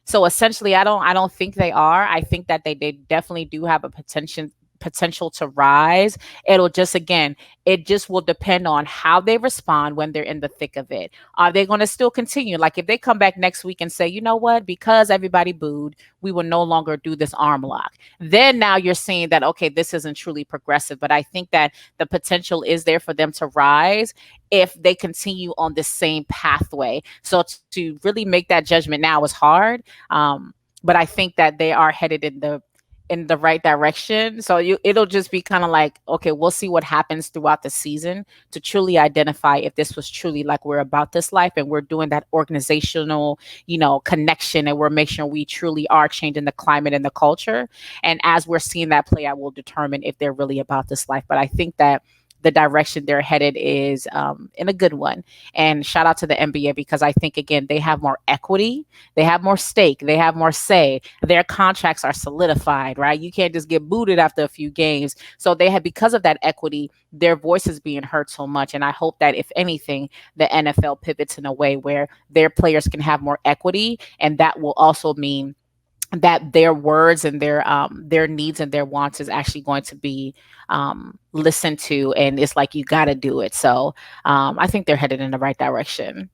So essentially, I don't think they are. I think that they definitely do have a potential to rise. It just will depend on how they respond when they're in the thick of it. Are they going to still continue? Like if they come back next week and say, you know what, because everybody booed, we will no longer do this arm lock. Then now you're seeing that, okay, this isn't truly progressive. But I think that the potential is there for them to rise if they continue on the same pathway. So to really make that judgment now is hard. But I think that they are headed in the right direction. So it'll just be kind of like, okay, we'll see what happens throughout the season to truly identify if this was truly like we're about this life and we're doing that organizational, connection, and we're making sure we truly are changing the climate and the culture. And as we're seeing that play out, we'll determine if they're really about this life. But I think that the direction they're headed is in a good one. And shout out to the NBA, because I think, again, they have more equity, they have more stake, they have more say. Their contracts are solidified, right? You can't just get booted after a few games. So they have, because of that equity, their voice is being heard so much. And I hope that if anything, the NFL pivots in a way where their players can have more equity. And that will also mean that their words and their needs and their wants is actually going to be listened to, and it's like you got to do it. So I think they're headed in the right direction.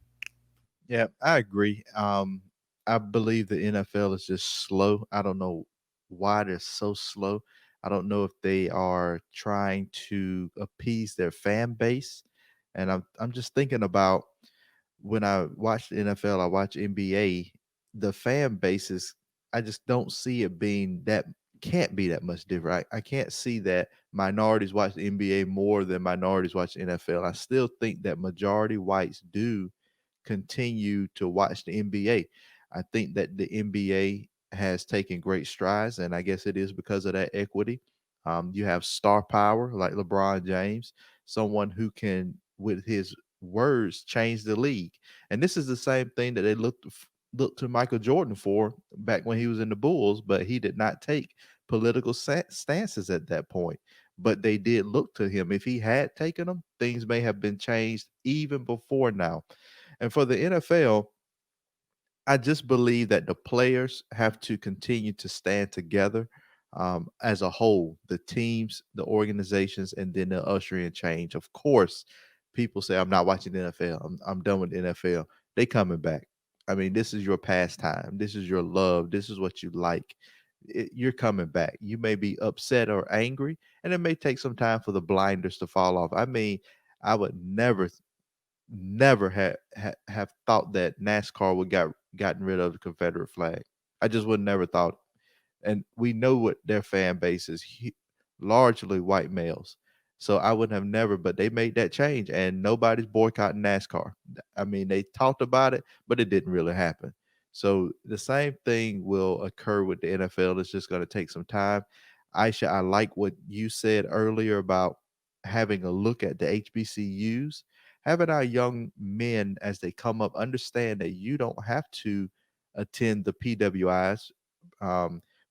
Yeah, I agree. I believe the NFL is just slow. I don't know why they're so slow. I don't know if they are trying to appease their fan base. And I'm just thinking about when I watch the NFL, I watch NBA, the fan bases, I just don't see it being that can't be that much different. I can't see that minorities watch the NBA more than minorities watch the NFL. I still think that majority whites do continue to watch the NBA. I think that the NBA has taken great strides, and I guess it is because of that equity. You have star power like LeBron James, someone who can, with his words, change the league. And this is the same thing that they looked to Michael Jordan for back when he was in the Bulls, but he did not take political stances at that point, but they did look to him. If he had taken them, things may have been changed even before now. And for the NFL, I just believe that the players have to continue to stand together as a whole, the teams, the organizations, and then the usher in change. Of course, people say, I'm not watching the NFL. I'm done with the NFL. They coming back. I mean, this is your pastime. This is your love. This is what you like. You're coming back. You may be upset or angry, and it may take some time for the blinders to fall off. I mean, I would never have thought that NASCAR would gotten rid of the Confederate flag. I just would never thought. And we know what their fan base is, largely white males. So I would have never, but they made that change, and nobody's boycotting NASCAR. I mean, they talked about it, but it didn't really happen. So the same thing will occur with the NFL. It's just going to take some time. Aisha, I like what you said earlier about having a look at the HBCUs, having our young men as they come up understand that you don't have to attend the PWIs,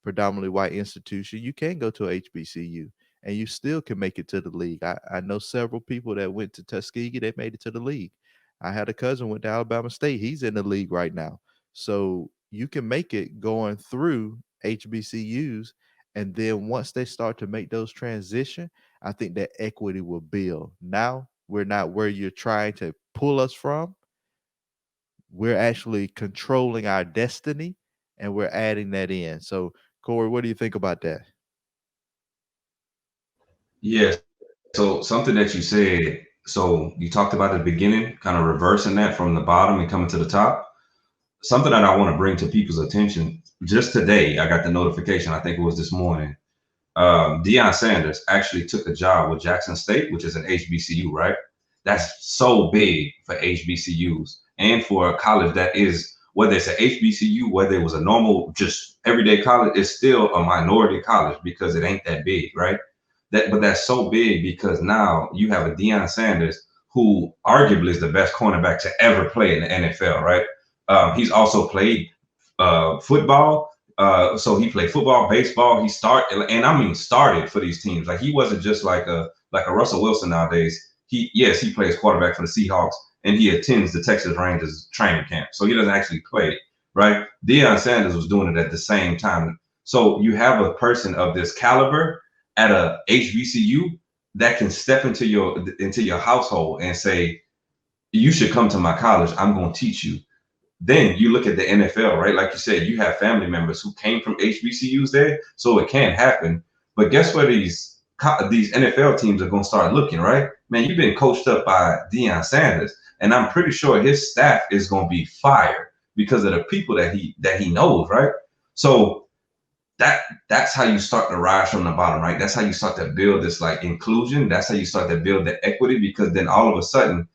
predominantly white institution. You can go to a HBCU and you still can make it to the league. I know several people that went to Tuskegee, they made it to the league. I had a cousin went to Alabama State. He's in the league right now. So you can make it going through HBCUs. And then once they start to make those transition, I think that equity will build. Now we're not where you're trying to pull us from. We're actually controlling our destiny, and we're adding that in. So, Corey, what do you think about that? Yeah. So something that you said, so you talked about at the beginning, kind of reversing that from the bottom and coming to the top. Something that I want to bring to people's attention. Just today, I got the notification, I think it was this morning. Deion Sanders actually took a job with Jackson State, which is an HBCU, right? That's so big for HBCUs and for a college that is, whether it's an HBCU, whether it was a normal, just everyday college, it's still a minority college because it ain't that big, right? But that's so big because now you have a Deion Sanders who arguably is the best cornerback to ever play in the NFL, right? He's also played football. So he played football, baseball. He started for these teams. Like he wasn't just like a Russell Wilson nowadays. He plays quarterback for the Seahawks and he attends the Texas Rangers training camp. So he doesn't actually play, right? Deion Sanders was doing it at the same time. So you have a person of this caliber at a HBCU that can step into your household and say, you should come to my college. I'm going to teach you. Then you look at the NFL, right? Like you said, you have family members who came from HBCUs there, so it can happen. But guess where these NFL teams are going to start looking, right? Man, you've been coached up by Deion Sanders, and I'm pretty sure his staff is going to be fired because of the people that he knows, right? So that's how you start to rise from the bottom, right? That's how you start to build this like inclusion. That's how you start to build the equity, because then all of a sudden,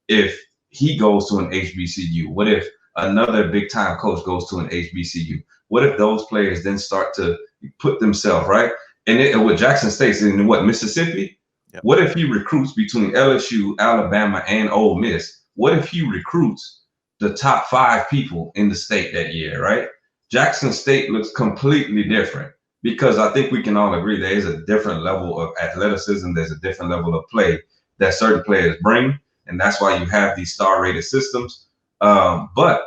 if he goes to an HBCU, what if another big time coach goes to an HBCU? What if those players then start to put themselves right? And with Jackson State in Mississippi, yep. What if he recruits between LSU, Alabama, and Ole Miss? What if he recruits the top 5 people in the state that year, right? Jackson State looks completely different because I think we can all agree there is a different level of athleticism. There's a different level of play that certain players bring. And that's why you have these star rated systems. But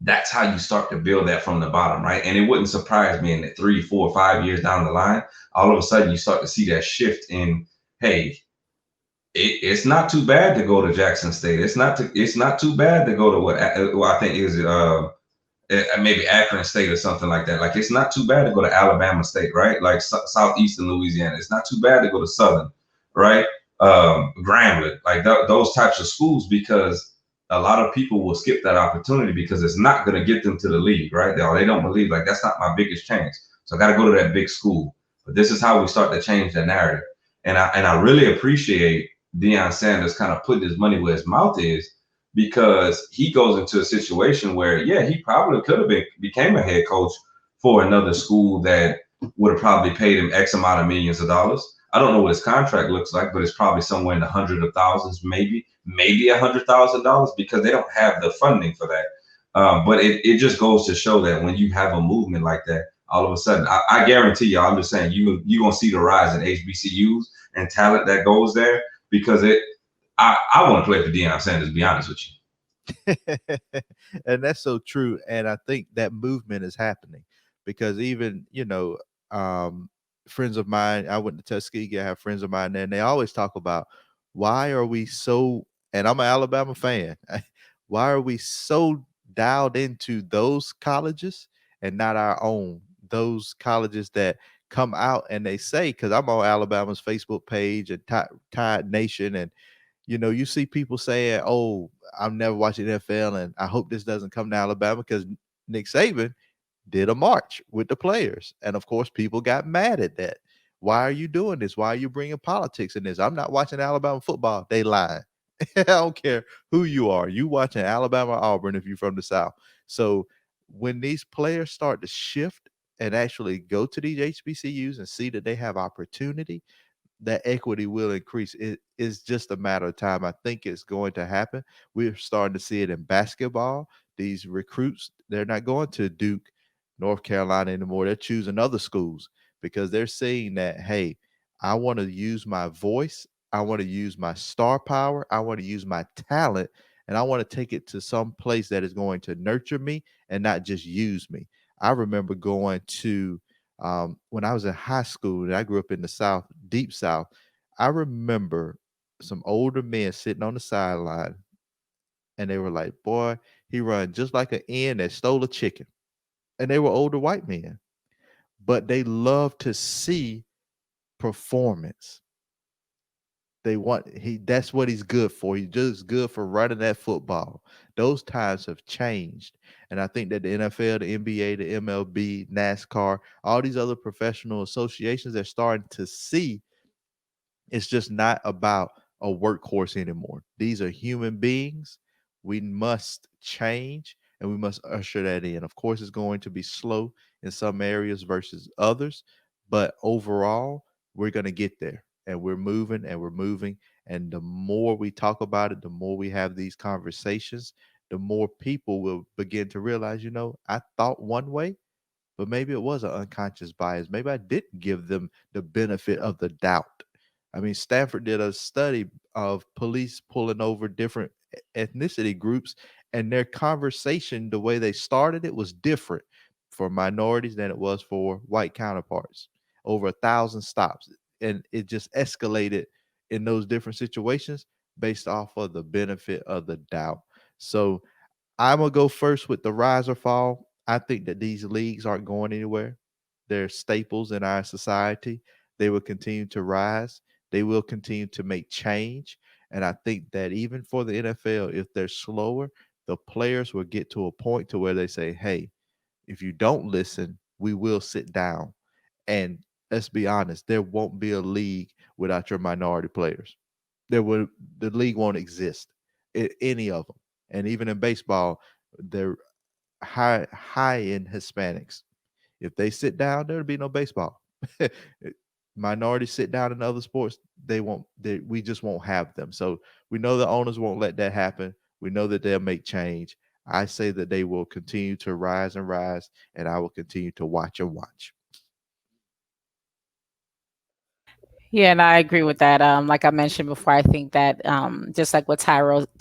that's how you start to build that from the bottom, right? And it wouldn't surprise me in 3, 4, 5 years down the line, all of a sudden you start to see that shift in, hey, it's not too bad to go to Jackson State. It's not too bad to go to what I think is maybe Akron State or something like that. Like, it's not too bad to go to Alabama State, right? Like Southeastern Louisiana. It's not too bad to go to Southern, right? Grambling, like those types of schools, because a lot of people will skip that opportunity because it's not going to get them to the league, right? They don't believe, like, that's not my biggest chance. So I got to go to that big school. But this is how we start to change the narrative. And I really appreciate Deion Sanders kind of putting his money where his mouth is, because he goes into a situation where, yeah, he probably could have became a head coach for another school that would have probably paid him X amount of millions of dollars. I don't know what his contract looks like, but it's probably somewhere in the hundreds of thousands, maybe $100,000, because they don't have the funding for that. But it just goes to show that when you have a movement like that, all of a sudden, I guarantee you, I'm just saying, you're going to see the rise in HBCUs and talent that goes there, because I want to play for Deion Sanders, to be honest with you. And that's so true. And I think that movement is happening because even, friends of mine, I went to Tuskegee, I have friends of mine there, and they always talk about why are we so, and I'm an Alabama fan, why are we so dialed into those colleges and not our own, those colleges that come out and they say, because I'm on Alabama's Facebook page and Tide Nation, and you see people saying, "Oh, I'm never watching NFL, and I hope this doesn't come to Alabama," because Nick Saban did a march with the players, and of course, people got mad at that. Why are you doing this? Why are you bringing politics in this? I'm not watching Alabama football. They lying. I don't care who you are. You watching Alabama, Auburn if you're from the South. So when these players start to shift and actually go to these HBCUs and see that they have opportunity, that equity will increase. It is just a matter of time. I think it's going to happen. We're starting to see it in basketball. These recruits, they're not going to Duke, North Carolina anymore. They're choosing other schools because they're seeing that, hey, I want to use my voice. I want to use my star power. I want to use my talent, and I want to take it to some place that is going to nurture me and not just use me. I remember going to when I was in high school, and I grew up in the South, deep South. I remember some older men sitting on the sideline, and they were like, "Boy, he run just like an hen that stole a chicken." And they were older white men, but they love to see performance. That's what he's good for. He's just good for running that football. Those times have changed. And I think that the NFL, the NBA, the MLB, NASCAR, all these other professional associations are starting to see it's just not about a workhorse anymore. These are human beings. We must change and we must usher that in. Of course, it's going to be slow in some areas versus others, but overall, we're going to get there. And we're moving and we're moving. And the more we talk about it, the more we have these conversations, the more people will begin to realize, I thought one way, but maybe it was an unconscious bias. Maybe I didn't give them the benefit of the doubt. I mean, Stanford did a study of police pulling over different ethnicity groups, and their conversation, the way they started it, was different for minorities than it was for white counterparts. Over 1,000 stops. And it just escalated in those different situations based off of the benefit of the doubt. So I'm going to go first with the rise or fall. I think that these leagues aren't going anywhere. They're staples in our society. They will continue to rise. They will continue to make change. And I think that even for the NFL, if they're slower, the players will get to a point to where they say, hey, if you don't listen, we will sit down. And let's be honest, there won't be a league without your minority players. The league won't exist, any of them. And even in baseball, they're high in Hispanics. If they sit down, there'll be no baseball. Minorities sit down in other sports, we just won't have them. So we know the owners won't let that happen. We know that they'll make change. I say that they will continue to rise and rise, and I will continue to watch and watch. Yeah, and I agree with that. Like I mentioned before, I think that just like what Tyrone, what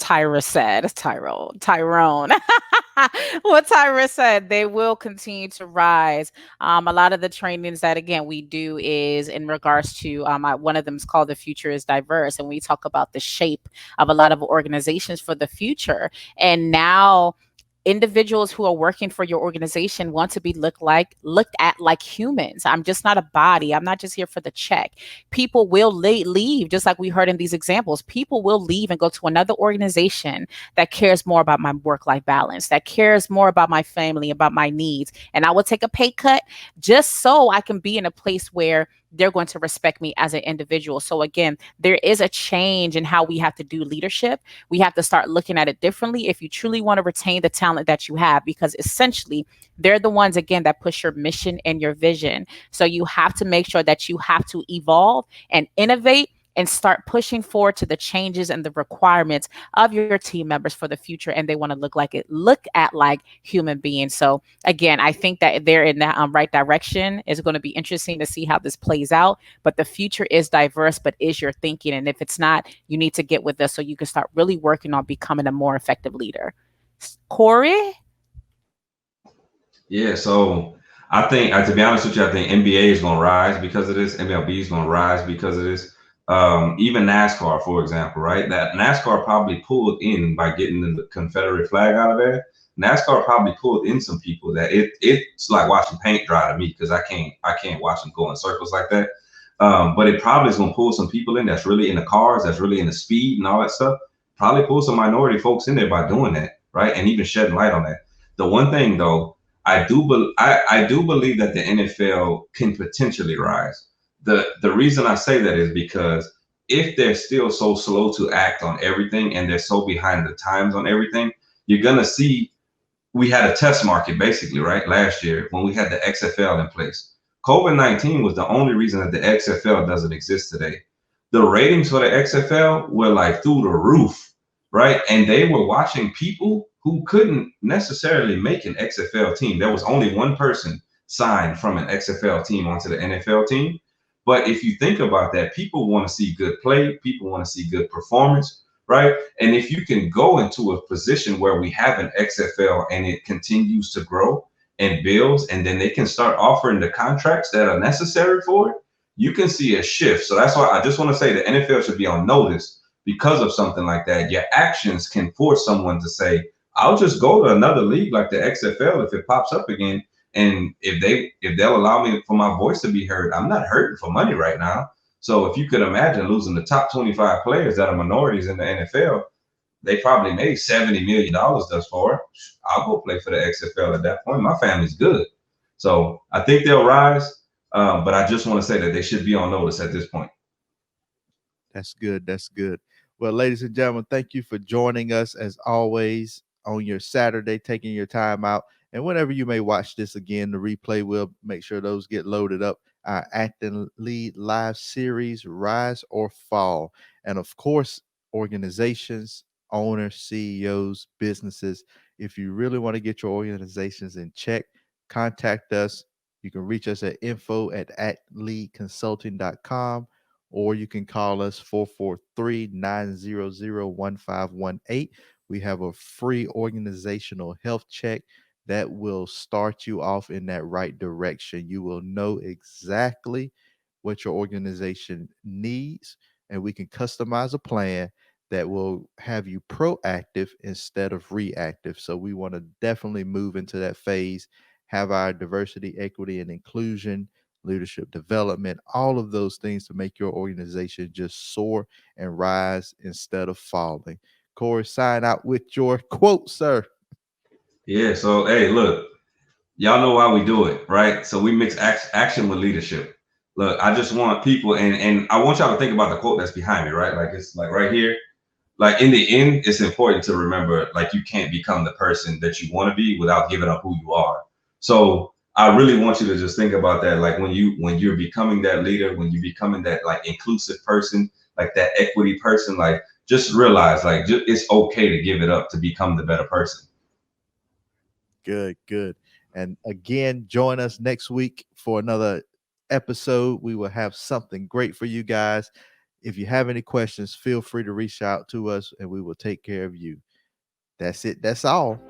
Tyra said, they will continue to rise. A lot of the trainings that, again, we do is in regards to one of them is called The Future is Diverse. And we talk about the shape of a lot of organizations for the future. And now individuals who are working for your organization want to be looked at like humans. I'm just not a body. I'm not just here for the check. People will leave, just like we heard in these examples. People will leave and go to another organization that cares more about my work-life balance, that cares more about my family, about my needs. And I will take a pay cut just so I can be in a place where they're going to respect me as an individual. So again, there is a change in how we have to do leadership. We have to start looking at it differently if you truly want to retain the talent that you have, because essentially they're the ones, again, that push your mission and your vision. So you have to make sure that you have to evolve and innovate and start pushing forward to the changes and the requirements of your team members for the future. And they want to look at like human beings. So again, I think that they're in that right direction. It's going to be interesting to see how this plays out. But the future is diverse, but is your thinking? And if it's not, you need to get with us so you can start really working on becoming a more effective leader. Corey? Yeah, so I think, to be honest with you, I think NBA is going to rise because of this. MLB is going to rise because of this. Even NASCAR, for example, right? That NASCAR probably pulled in by getting the Confederate flag out of there. NASCAR probably pulled in some people that it's like watching paint dry to me, because I can't watch them go in circles like that. But it probably is going to pull some people in that's really into cars, that's really into speed and all that stuff. Probably pull some minority folks in there by doing that, right? And even shedding light on that. The one thing though, I do believe that the NFL can potentially rise. The reason I say that is because if they're still so slow to act on everything and they're so behind the times on everything, you're gonna see, we had a test market basically, right? Last year when we had the XFL in place. COVID-19 was the only reason that the XFL doesn't exist today. The ratings for the XFL were like through the roof, right? And they were watching people who couldn't necessarily make an XFL team. There was only one person signed from an XFL team onto the NFL team. But if you think about that, people want to see good play, people want to see good performance, right? And if you can go into a position where we have an XFL and it continues to grow and builds, and then they can start offering the contracts that are necessary for it, you can see a shift. So that's why I just want to say the NFL should be on notice because of something like that. Your actions can force someone to say, I'll just go to another league like the XFL if it pops up again. And if they'll allow me for my voice to be heard, I'm not hurting for money right now. So if you could imagine losing the top 25 players that are minorities in the NFL, they probably made $70 million thus far. I'll go play for the XFL at that point. My family's good. So I think they'll rise. But I just want to say that they should be on notice at this point. That's good. That's good. Well, ladies and gentlemen, thank you for joining us as always on your Saturday, taking your time out. And whenever you may watch this again, the replay will make sure those get loaded up. Our Act and Lead live series, Rise or Fall. And of course, organizations, owners, CEOs, businesses, if you really want to get your organizations in check, contact us. You can reach us at info@actleadconsulting.com, or you can call us 443-900-1518. We have a free organizational health check that will start you off in that right direction. You will know exactly what your organization needs, and we can customize a plan that will have you proactive instead of reactive. So we want to definitely move into that phase, have our diversity, equity, and inclusion, leadership development, all of those things to make your organization just soar and rise instead of falling. Corey, sign out with your quote, sir. Yeah. So, hey, look, y'all know why we do it, right? So we mix action with leadership. Look, I just want people, and I want y'all to think about the quote that's behind me, right? Like it's like right here. Like in the end, it's important to remember, like you can't become the person that you want to be without giving up who you are. So I really want you to just think about that. Like when you're becoming that leader, when you're becoming that like inclusive person, like that equity person, like just realize like it's okay to give it up to become the better person. Good, good. And again, join us next week for another episode. We will have something great for you guys. If you have any questions, feel free to reach out to us and we will take care of you. That's it. That's all.